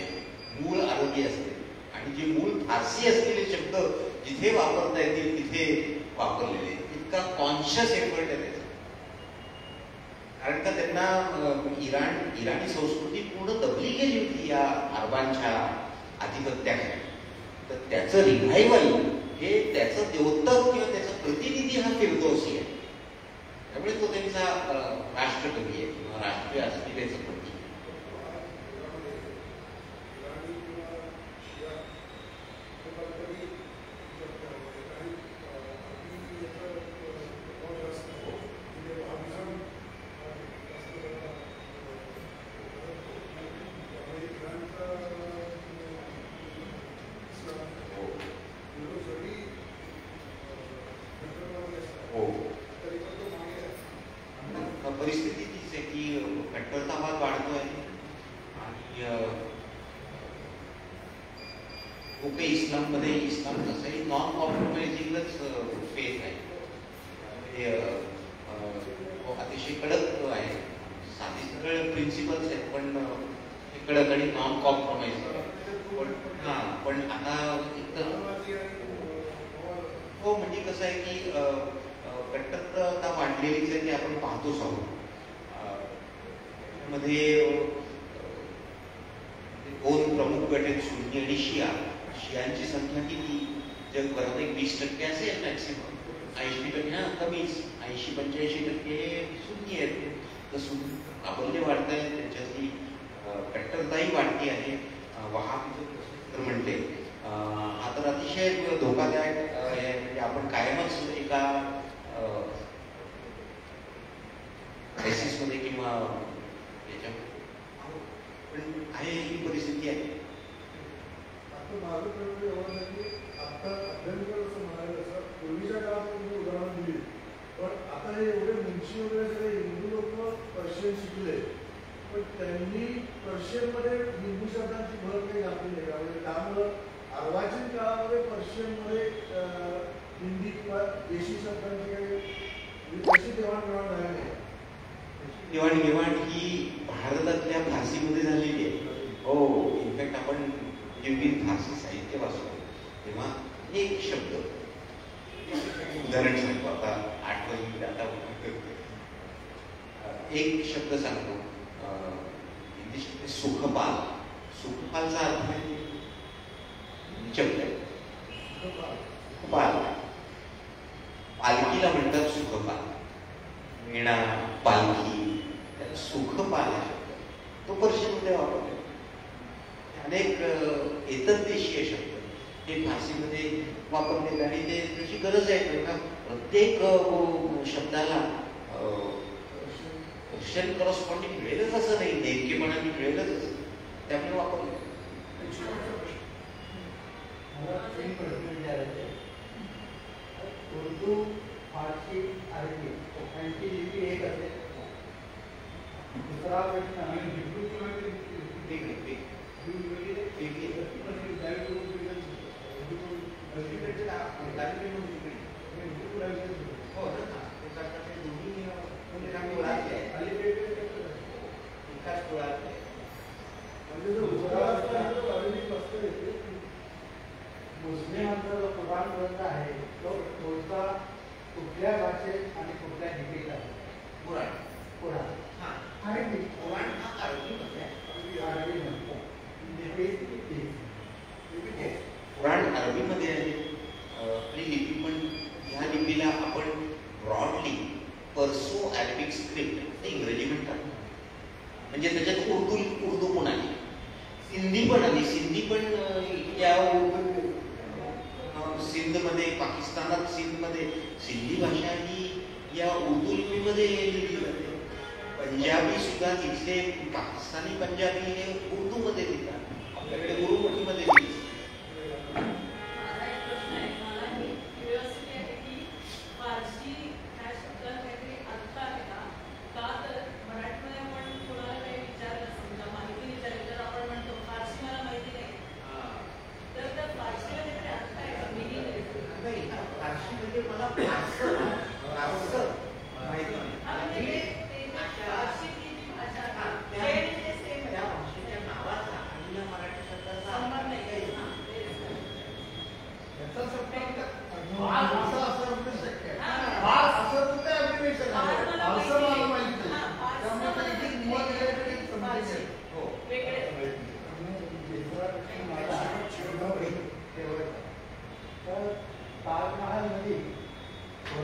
मूळ अरबी असते आणि जे मूळ फारसी असलेले शब्द जिथे वापरता येतील तिथे वापरलेले. इतका कॉन्शियस एफर्ट आहे त्याचा. कारण का त्यांना इराणी संस्कृती पूर्ण दबली गेली होती या अरबांच्या आधिपत्याखाली. तर त्याचं रिव्हायवल हे त्याचं द्योतक किंवा त्याचं प्रतिनिधी हा फिरदौसी आहे. त्यामुळे तो त्यांचा राष्ट्रकवी आहे किंवा राष्ट्रीय अस्मितेचं प्रतीक. परिस्थिती तीच आहे की कट्टरतावाद वाढतोय आणि ओके इस्लाममध्ये इस्लाम तसंही नॉन कॉम्प्रोमाइजिंगच फेथ आहे. अतिशय कडक आहे, साधी सरळ प्रिन्सिपल्स आहेत पण हे कडक आणि नॉन कॉम्प्रोमाइजिंग. पण आता एकदम हो म्हणजे कसं आहे की कट्टरता वाढलेलीच आहे ते आपण पाहतोच आहोत. मध्ये 2 प्रमुख गट आहेत, सुन्नी आणि शिया. शियांची संख्या किती जगभरात 20% असेल मॅक्सिमम, 80% कमीच, 80-85% सुन्नी आहेत. तर सुन्नी प्राबल्य वाढत आहे, त्यांच्यातली कट्टरताही वाढती आहे. वहाब म्हणते हा तर अतिशय धोकादायक आहे. म्हणजे आपण कायमच एका क्रायसिसमध्ये किंवा याच्या पण आहे ही परिस्थिती आहे. आता माझं प्रश्न एवढं नाही की आता अभ्यंकर असं म्हणायला असं पूर्वीच्या काळात तुम्ही उदाहरण दिली, पण आता हे एवढे मुंशी वगैरे सगळे हिंदू लोक पर्शियन शिकले, पण त्यांनी पर्शियनमध्ये हिंदू शब्दांची भर काही घातली नाही. म्हणजे त्यामुळं अर्वाचीन काळामध्ये पर्शियनमध्ये हिंदी किंवा देशी शब्दांची काही तशी देवाणघेवाण झाली नाही. देवाणघेवाण ही भारतातल्या फारसीमध्ये झालेली आहे. हो, इनफॅक्ट आपण विविध फारसी साहित्य वाचतो तेव्हा एक शब्द उदाहरण सांगतो, आता आठवण आता एक शब्द सांगतो इंग्लिश सुखपाल. सुखपालचा अर्थ शब्द आहे पाल. पालखीला म्हणतात सुखपाल. वीणा, पालखी, सुखपाल हा शब्द तो पर्शियनमध्ये वापरतो. अनेक इतर देशीय शब्द हे फारसीमध्ये वापरलेले आणि ते त्याची गरज आहे का प्रत्येक शब्दाला पर्शियन करस्पॉन्डिंग मिळेलच असं नाही, नेमकेपणाने मिळेलच असं, त्यामुळे वापरले. उर्दू, फारसी, अरबी यांची लिपी एक असेल. दुसरा प्रश्न मुस्लिमांचा जो कुराण ग्रंथ आहे तो कोणता, कुठल्या भाषेत आणि कुठल्या लिपीत आहे? कुराण. कुराण अरबी. कुराण हा अरबीमध्ये अरबी म्हणतो. कुराण अरबीमध्ये आहे आणि लिपी पण ह्या लिपीला आपण ब्रॉडली पर्सो अरेबिक स्क्रिप्ट इंग्रजी म्हणतात. म्हणजे त्याच्यात उर्दू पण आली, सिंधी पण आली. सिंधी पण या सिंधमध्ये, पाकिस्तानात सिंधमध्ये सिंधी भाषा ही या उर्दू लिपीमध्ये लिहिली जाते. पंजाबी सुद्धा तिथले पाकिस्तानी पंजाबी हे उर्दूमध्ये लिहितात, आपल्याकडे गुरुमुखीमध्ये लिहितात.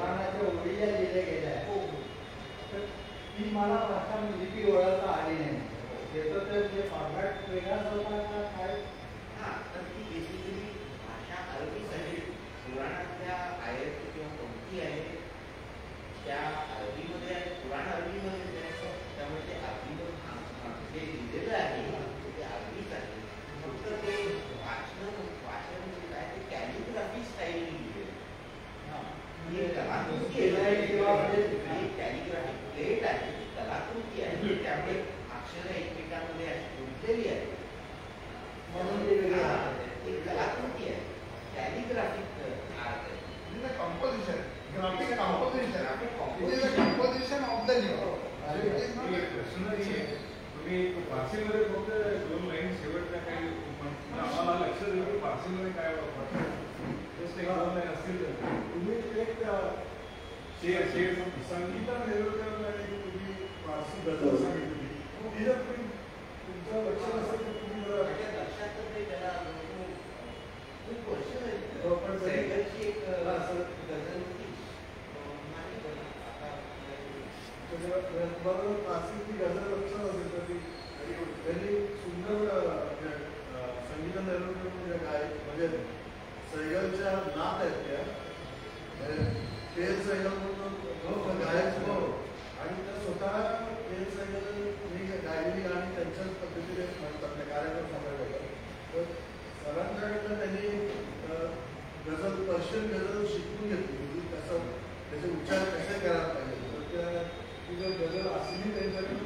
पुराणाच्या ओळी ज्या लिहिल्या गेल्या आहेत, तर ती मला भाषा लिपी ओळखता आली नाही. त्याचं तर जे फॉर्मॅट वेगळाच होता का काय? हा, तर ती बेसिकली भाषा अरबीच आहे. पुराणातल्या आयत किंवा पंक्ती आहेत त्या अरबीमध्ये आहेत, पुराण अरबीमध्ये आहे, त्यामुळे ते अरबीमध्ये जे लिहिलेलं आहे ते अरबीच आहे. फक्त ते वाचन म्हणजे काय, ते कॅलिग्राफी स्टाईल लिहिलेलं आहे. कलाकृती आहे किंवा कॅलिग्राफी प्लेट आहे, कलाकृती आहे, त्यामुळे अक्षरं एकमेकांमध्ये गुंतलेली आहेत. म्हणून ते वेगळं आहे. एक कलाकृती आहे, कॅलिग्राफिक आर्ट आहे. Composition, graphic composition, it is a composition of the new. तुम्ही फारसीमध्ये फक्त 2 लाईन शेवटच्या काही आम्हाला लक्ष दिलं की फारसीमध्ये काय वापरतात, जस्ट एक 2 लाईन असतील तर तुम्ही एक संगीता नेरुळकरला एक तुम्ही फारसी गझल सांगितली, ती जर तुम्ही तुमचं लक्ष नसेल तर तुम्ही जरा माझ्या लक्षात तर ते त्याला खूप वर्ष झाली. पण सैगलची एक गझल होती, नाही बरं, आता बरोबर फारसी गझल लक्षात असेल तर ती त्यांनी सुंदर संगीता नेरुळकर म्हणजे गायक म्हणजे सैगलच्या नात आहेत त्या के एल सैगल म्हणून गायक हो, आणि त्या स्वतः के एल सैगल ही गायलेली गाणी त्यांच्याच पद्धतीने म्हणतात ते कार्यक्रम सांभाळले. तर सरांच्याकडनं त्यांनी गझल पर्शियन गझल शिकून घेतली, म्हणजे कसं त्याचे उच्चार कसे करायला पाहिजे. तर त्या ती जर गझल असली त्यांच्याकडून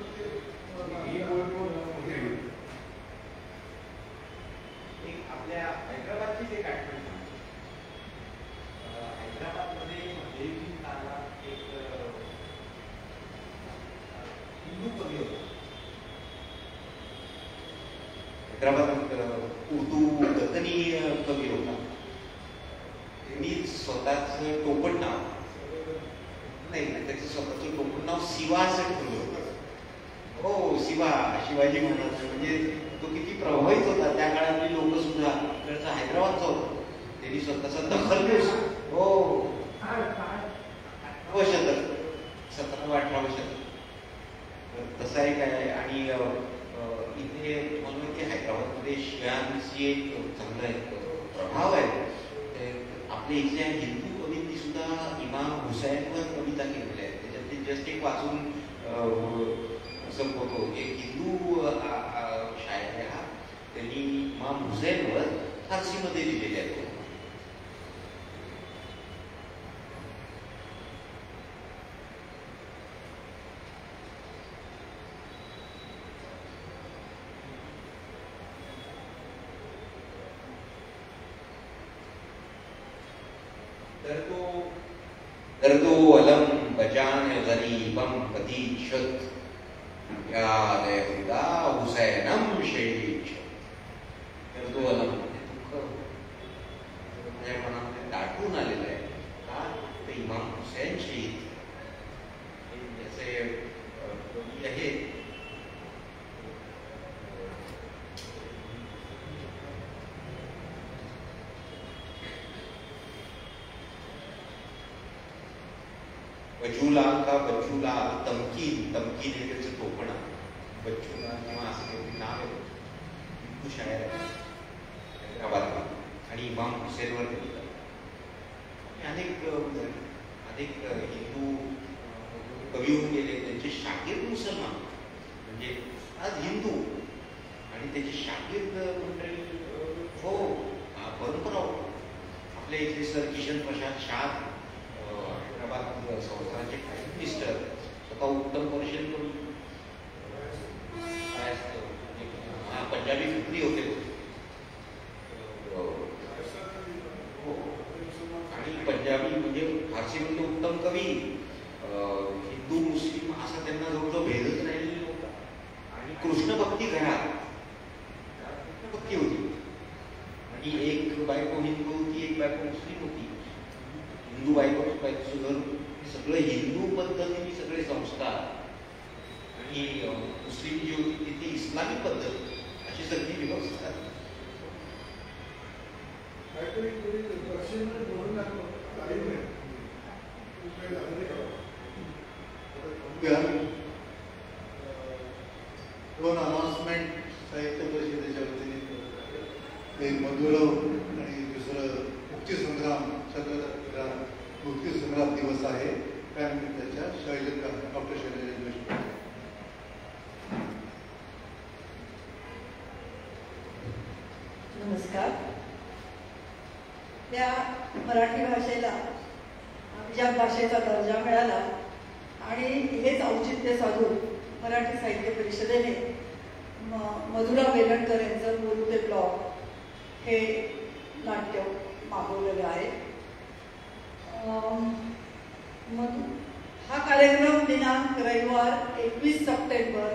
एक आपल्या हैदराबादचीच एक आठवण सांगतो. हैदराबादमध्ये देवी नावात एक हिंदू कवी होता. हैदराबाद उर्दू दखनी कवी होता. त्यांनी स्वतःच टोपण नाव नाही, त्याचं स्वतःचं टोपण नाव शिवा असं ठेवलं होतं. हो, शिवा, शिवाजी महाराज. म्हणजे तो किती प्रभावित होता त्या काळातली लोक सुद्धा. इकडचा हैदराबादचा होता, त्यांनी स्वतःचा दखल हो 18वं शतक, 17वं-18वं शतक तसं आहे काय. आणि इथे म्हणून की हैदराबादमध्ये शियांची एक चांगला एक प्रभाव आहे. आपल्या इथल्या हिंदू कवींनी सुद्धा इमाम हुसैनवर कविता केलेल्या आहेत. त्याच्यात ते जस्ट एक वाचून संपवतो. एक हिंदू शायर आहे हा, त्यांनी इमाम हुसैनवर फारसीमध्ये लिहिलेले आहेत. दर्दो अलम बजान गरीबम कदीशत याद खुदा हुसैनम शहीद. दर्दो अलम म्हणजे दुःख माझ्या मनामध्ये दाटून आलेलं आहे का, ते इमाम हुसैन शहीद याचे कवी आहेत. बचूला का बचूला, तमकीन, तमकीन हे त्याचं टोपण आहे. बचूला किंवा असं काही नाव आहे, हिंदू शायर आहे हैदराबादला, आणि इमाम हुसेनवर लिहिलं. अनेक हिंदू कवी होऊन गेले. त्यांचे शागिर्द मुसलमान, म्हणजे आज हिंदू आणि त्याचे शागिर्द मंडळी हो परंपरा होतो. आपल्या इथले सर किशन प्रसाद शाह हैदराबाद संस्थानाचे प्राईम मिनिस्टर, स्वतः उत्तम पर्शियन करून काय असतं पंजाबी फिक्री होते. आणि पंजाबी म्हणजे फारसी म्हणजे उत्तम कवी, हिंदू मुस्लिम असा त्यांना जवळजवळ भेदच राहिलेला होता. आणि कृष्ण भक्ती घरात कृष्ण भक्ती होती. आणि एक बायको हिंदू होती, एक बायको मुस्लिम होती. हिंदू बायको घर सगळं हिंदू पद्धतीने सगळे संस्कार, आणि मुस्लिम जी होती तिथे इस्लामी पद्धत, अशी सगळी व्यवस्था. काहीतरी पर्शियनमध्ये बोलून वेळ झालेली आहे. दोन अनाउन्समेंट साहित्य परिषदेच्या वतीने एक मधुरव आणि दुसरं मुक्तीसंग्राम 17 तारखेला मुक्तीसंग्राम दिवस आहे त्यानिमित्ताच्या डॉक्टर शैलजा जोशी. नमस्कार. त्या मराठी भाषेला अभिजात भाषेचा दर्जा मिळाला आणि हेच औचित्य साधून मराठी साहित्य परिषदेने मधुरा वेलणकर यांचं बोलू ते ब्लॉग हे नाट्य मागवलेलं आहे. मग हा कार्यक्रम दिनांक रविवार 21 सप्टेंबर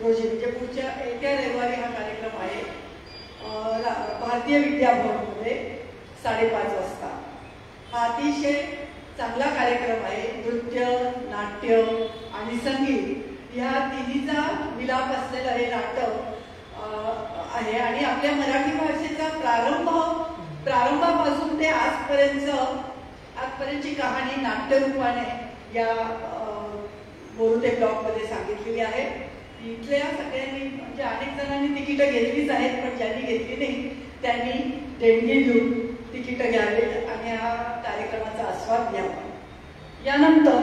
रोजी म्हणजे पुढच्या येत्या रविवारी हा कार्यक्रम आहे भारतीय विद्याभवनमध्ये 5:30 वाजता. हा अतिशय चांगला कार्यक्रम आहे. नृत्य, नाट्य आणि संगीत या तिन्हीचा मिलाप असलेलं हे नाटक आहे आणि आपल्या मराठी भाषेचा प्रारंभापासून ते आजपर्यंतची कहाणी नाट्यरूपाने या बोरुते ब्लॉगमध्ये सांगितलेली आहे. इथल्या सगळ्यांनी म्हणजे अनेक जणांनी तिकीटं घेतलीच आहेत पण ज्यांनी घेतली नाही त्यांनी देणगी देऊन तिकीटं घ्यावीत आणि हा कार्यक्रमाचा आस्वाद घ्यावा. यानंतर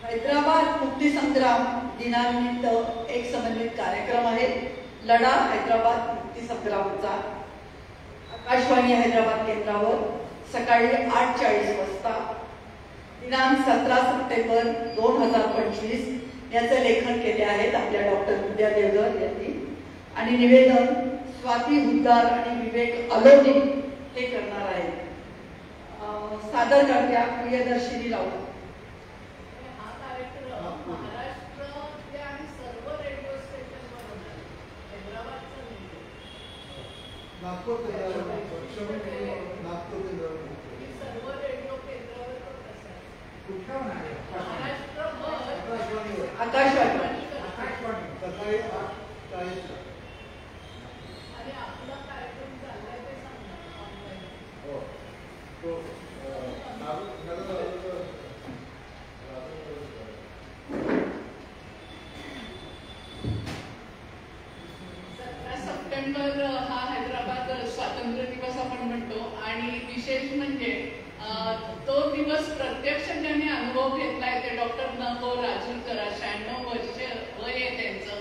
हैदराबाद मुक्तीसंग्राम दिनानिमित्त एक समन्वित कार्यक्रम आहे. लढा हैदराबाद मुक्तीसंग्रामचा आकाशवाणी हैदराबाद केंद्रावर सकाळी 8:40 वाजता दिनांक 17 सप्टेंबर 2025 याचे लेखन केले आहेत आपल्या डॉक्टर विद्या देवधर यांनी आणि निवेदन स्वाती हुद्दार आणि विवेक अलोनी हे करणार आहेत. सादर करत्या प्रियदर्शिनी राऊत. हा कार्यक्रम महाराष्ट्रातल्या आणि सर्व रेडिओ स्टेशनवर होणार. हैदराबादचं नाही. नागपूर सर्व रेडिओ केंद्रावर होत असेल. कुठलं होणार आहे? महाराष्ट्रभर आकाशवाणी सकाळी 8:40 आणि आपला कार्यक्रम चाललाय ते सांगा ऑनलाईन. हो तो सप्टेंबर हा हैदराबाद स्वातंत्र्य दिवस आपण म्हणतो आणि विशेष म्हणजे तो दिवस प्रत्यक्ष ज्यांनी अनुभव घेतलाय ते डॉक्टर न.गो. राजूरकर 96 वर्ष वय आहे त्यांचं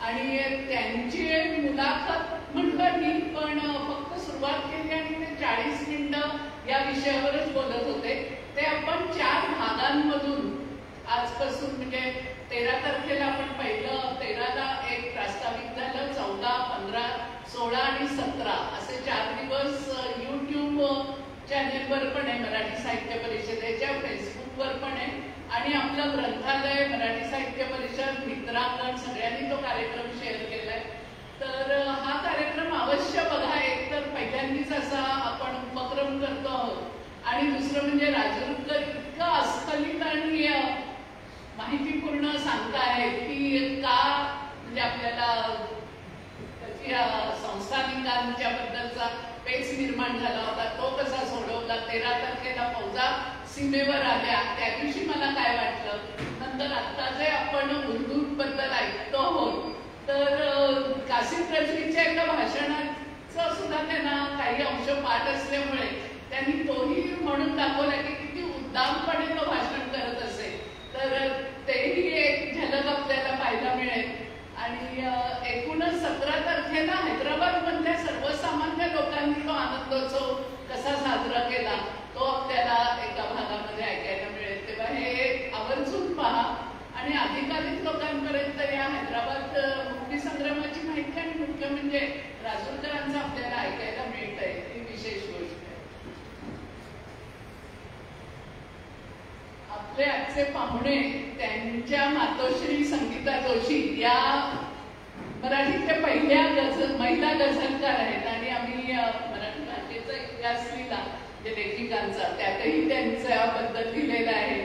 आणि त्यांची मुलाखत म्हटलं मी पण फक्त सुरुवात केली आणि ते 40 मिनिटं या विषयावरच बोलत होते. ते आपण 4 भागांमधून आजपासून म्हणजे 13 तारखेला आपण पहिलं 13ला एक प्रास्ताविक झालं, 14, 15, 16 आणि 17 असे 4 दिवस YouTube चॅनेलवर पण आहे मराठी साहित्य परिषदेच्या, फेसबुकवर पण आहे आणि आपलं ग्रंथालय मराठी साहित्य परिषद मित्रांगण सगळ्यांनी तो कार्यक्रम शेअर केलाय. तर हा कार्यक्रम अवश्य बघा. एक तर पहिल्यांदाच असा आपण उपक्रम करतो आहोत आणि दुसरं म्हणजे राजूरकर इतकं अस्खलित आणि माहितीपूर्ण सांगतायत की का म्हणजे आपल्याला संस्थानिकांच्या बद्दलचा पेच निर्माण झाला होता तो कसा सोडवला. 13 तारखेला फौजा सीमेवर आल्या त्या दिवशी मला काय वाटलं. नंतर आता जे आपण उर्दू बद्दल ऐकतो आहोत तर कासिम रजवीच्या एका भाषणाचं सुद्धा त्यांना काही अंश पाठ असल्यामुळे त्यांनी तोही म्हणून दाखवला की किती उद्दामपणे तो भाषण करत असेल. तर तेही एक झलक आपल्याला पाहायला मिळेल. आणि एकूणच 17 तारखेला हैदराबाद मधल्या सर्वसामान्य लोकांनी तो आनंदोत्सव कसा साजरा केला तो आपल्याला एका भागामध्ये ऐकायला मिळेल. तेव्हा हे आवर्जून पहा आणि अधिकाधिक लोकांपर्यंत या हैदराबाद मुक्तीसंग्रामाची माहिती आणि मुख्य म्हणजे राजूरकरांचं आपल्याला ऐकायला मिळत आहे ही विशेष गोष्ट आहे. आपले आजचे पाहुणे त्यांच्या मातोश्री संगीता जोशी या मराठीतल्या पहिल्या महिला गझलकार आहेत आणि आम्ही मराठी भाषेचा इतिहास लिहिला म्हणजे लेखिकांचा त्यातही त्यांच्याबद्दल लिहिलेला आहे.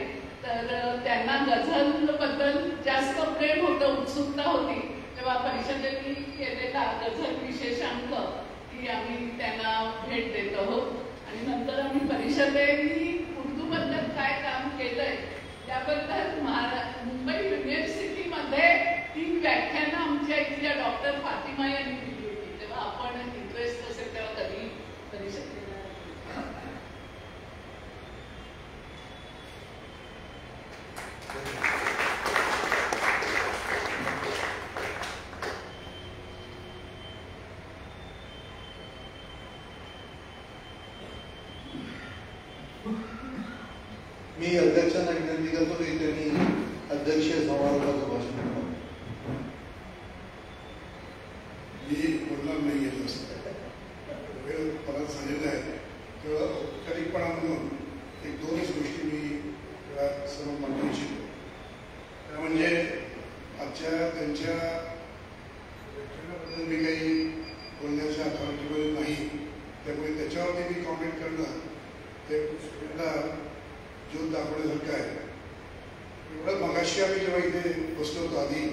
तर त्यांना गझल बद्दल जास्त प्रेम होतं, उत्सुकता होती. तेव्हा परिषदेने केलेला जेव्हा डॉक्टर फातिमा यांनी दिली होती तेव्हा आपण इंटरेस्ट असेल तेव्हा कधी करू शकतो. मी अध्यक्षांना विनंती करतो की त्यांनी अध्यक्षीय समारोहाचं भाषण करावं. मी बोलणार नाही आहे जास्त, वेळ परत झालेला आहे. तेव्हा औपचारिकपणा म्हणून एक दोनच गोष्टी मी सर्व मांडू इच्छितो. त्या म्हणजे आजच्या त्यांच्या व्याख्यानाबद्दल मी काही बोलण्याच्या अथॉरिटीमध्ये नाही, त्यामुळे त्याच्यावरती मी कॉमेंट करणं ते सगळ्यांना ज्योत दाखवण्यासारखं आहे. एवढं मगाशी आम्ही जेव्हा इथे बसलो होतो आधी,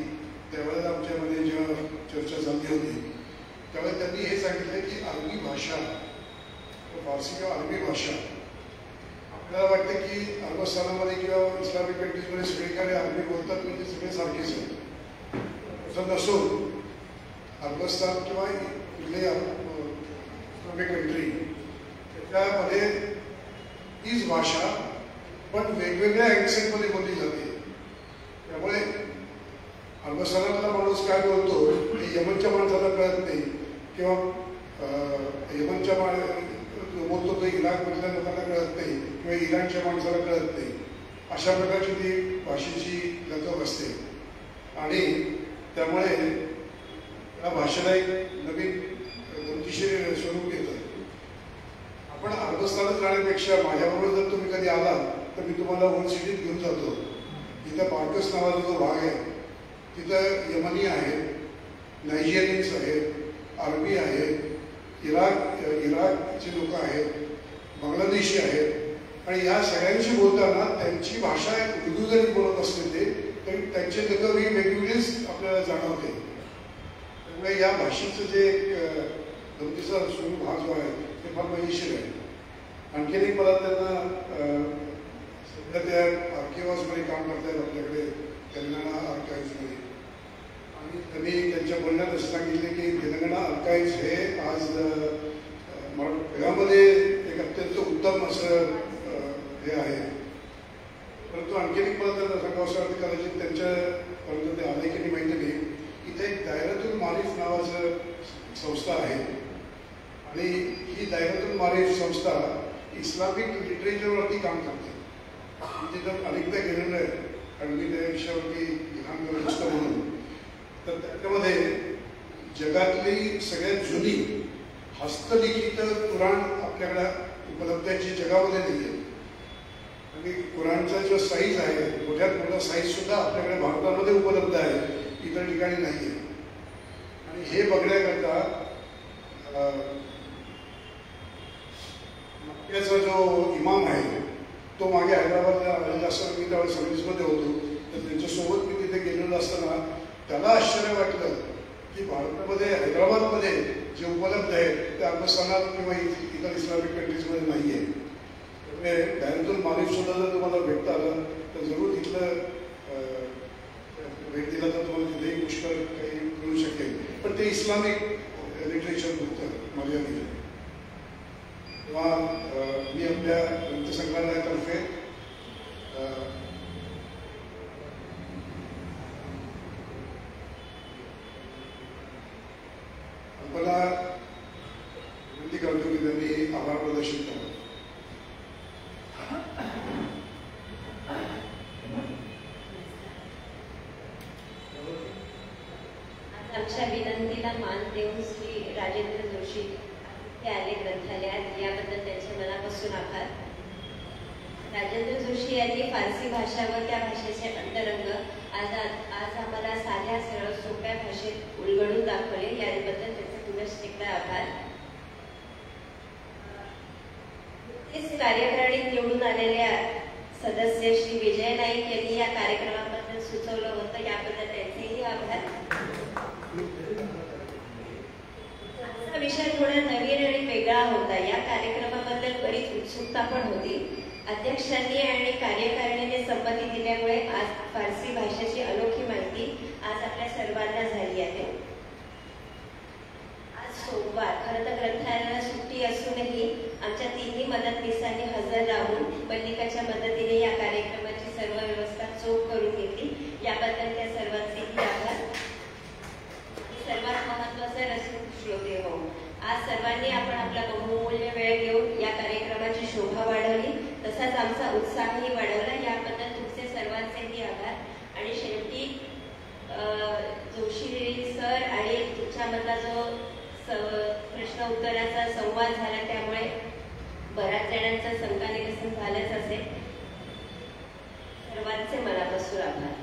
त्यावेळेला आमच्यामध्ये जेव्हा चर्चा झाली होती त्यावेळेला त्यांनी हे सांगितलं की अरबी भाषा, फारसी किंवा अरबी भाषा, आपल्याला वाटतं की अरबस्थानामध्ये किंवा इस्लामिक कंट्रीजमध्ये सगळीकडे अरबी बोलतात म्हणजे सगळे सारखेच आहे. असं नसून अरबस्थान किंवा इथले इस्लामिक कंट्री त्याच्यामध्ये हीच भाषा पण वेगवेगळ्या ॲक्सेंटमध्ये बोलली जाते. त्यामुळे अरबस्थानातला माणूस काय बोलतो हे यमनच्या माणसाला कळत नाही, किंवा यमनच्या बोलतो तो इराकमधल्या लोकांना कळत नाही, किंवा इराणच्या माणसाला कळत नाही. अशा प्रकारची ती भाषेची लकब असते आणि त्यामुळे या भाषेला एक नवीन गमतीशीर स्वरूप येतं. आपण अरबस्थानात जाण्यापेक्षा माझ्याबरोबर जर तुम्ही कधी आला तर मी तुम्हाला ओल्ड सिटीत घेऊन जातो. तिथं बार्कस नावाचा जो भाग आहे तिथं यमनी आहेत, नायजेरियन्स आहेत, अरबी आहेत, इराकचे लोक आहेत, बांगलादेशी आहेत आणि या सगळ्यांशी बोलताना त्यांची भाषा उर्दू जरी बोलत असले ते तरी त्यांचे लकब ही वेगवेगळीच आपल्याला जाणवते. त्यामुळे या भाषेचं जे गमतीचा स्वरूप हा जो आहे ते फार मजेशीर आहे. आणखीन एक मला त्यांना सध्या त्या आर्किव्हर्समध्ये काम करतात आपल्याकडे तेलंगणा आर्काइव्हमध्ये, आणि त्यांनी त्यांच्या बोलण्यात असं सांगितले की तेलंगणा आर्काइव्हज हे आज जगामध्ये एक अत्यंत उत्तम असं हे आहे. परंतु आणखीन एक मला त्यांना सांगावं असं वाटतं, कदाचित त्यांच्यापर्यंत ते आले की नाही माहिती नाही, इथे एक दायरातुल मारिफ नावाचं संस्था आहे आणि ही दायरातुल मारिफ संस्था इस्लामिक लिटरेचरवरती काम करते. तिथं अनेकदा गेलेलं आहे कारण मी त्या विषयावरती लिखाण करत असतो म्हणून. तर त्याच्यामध्ये जगातली सगळ्यात जुनी हस्तलिखित कुराण आपल्याकडे उपलब्ध आहे जी जगामध्ये नाही आहे. आणि कुराणचा जो साईज आहे मोठ्यात मोठा साईज सुद्धा आपल्याकडे भारतामध्ये उपलब्ध आहे, इतर ठिकाणी नाही आहे. आणि हे बघण्याकरता मक्क्याचा जो इमाम आहे तो मागे हैदराबादला आलेला असताना मी त्यावेळेस सर्व्हिसमध्ये होतो, तर त्यांच्यासोबत मी तिथे गेलेलो असताना त्याला आश्चर्य वाटलं की भारतामध्ये हैदराबादमध्ये जे उपलब्ध आहे ते अफगाणिस्तानात किंवा इतर इस्लामिक कंट्रीजमध्ये नाही आहे. त्यामुळे दायरातुल मारिफ सुद्धा जर तुम्हाला भेटता आलं तर जरूर तिथलं भेट दिला तर तुम्हाला तिथेही पुष्कळ काही मिळू शकेल. पण ते इस्लामिक लिटरेचर होतं मर्यादित. तेव्हा मी आपल्या ग्रंथसंग्रहालयातर्फे मला विनंती करतो की त्यांनी आभार प्रदर्शित करावं. आमच्या विनंतीला मान देऊन श्री राजेंद्र जोशी ते आले ग्रंथालयात, याबद्दल त्यांचे मनापासून आभार. राजेंद्र जोशी यांनी फारसी भाषा व त्या भाषेचे अंतरंग आज आम्हाला साध्या सरळ सोप्या भाषेत उलगडून दाखवले, याबद्दल त्यांचे पुनश्च एकदा आभार. इस कार्यकारिणीत निवडून आलेल्या सदस्य श्री विजय नाईक यांनी या कार्यक्रमाबद्दल सुचवलं होतं, याबद्दल त्यांचेही आभार. आजचा विषय थोडा नवीन आणि वेगळा होता. या कार्यक्रमाबद्दल बरीच उत्सुकता पण होती. अध्यक्षांनी आणि कार्यकारिणीने संमती दिल्यामुळे आज फारसी भाषेची अनोखी माहिती आज आपल्या सर्वांना झाली आहे. खरं तर ग्रंथालयाला सुट्टी असूनही आमच्या तिन्ही मदतनीसांनी हजर राहून मल्लिकाच्या मदतीने या कार्यक्रमाची सर्व व्यवस्था चोख करून घेतली. याबद्दल त्या सर्वांचेही आभार. सर्वात महत्त्वाचं रसिक श्रोते हो, आज सर्वांनी आपण आपला बहुमूल्य वेळ देऊन या कार्यक्रमाची शोभा वाढवली, तसाच आमचा उत्साहही वाढवला. याबद्दल तुमचे सर्वांचेही आभार. आणि शेवटी जोशी सर आणि तुमच्यामधला जो प्रश्न उत्तराचा संवाद झाला त्यामुळे बऱ्याच जणांचं शंका निरसन झालंच असेल. सर्वांचे मनापासून आभार.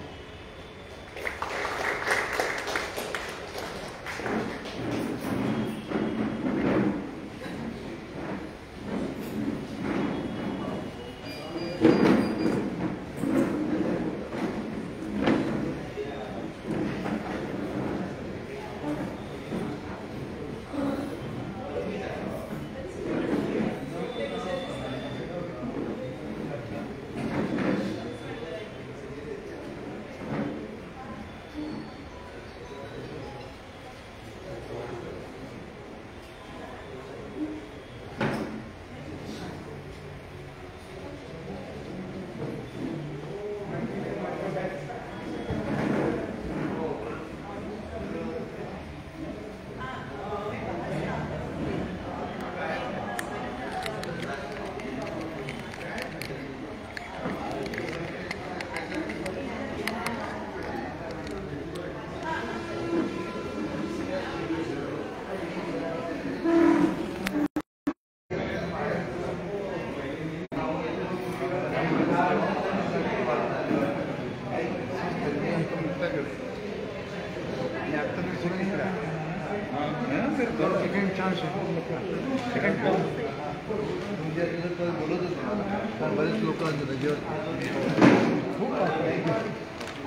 बरेच लोक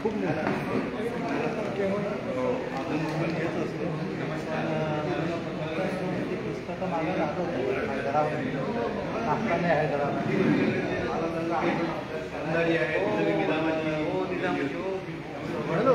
खूप पुस्तकं मागे राहतो घरामध्ये नाश्ताने आहे घरामध्ये हॅलो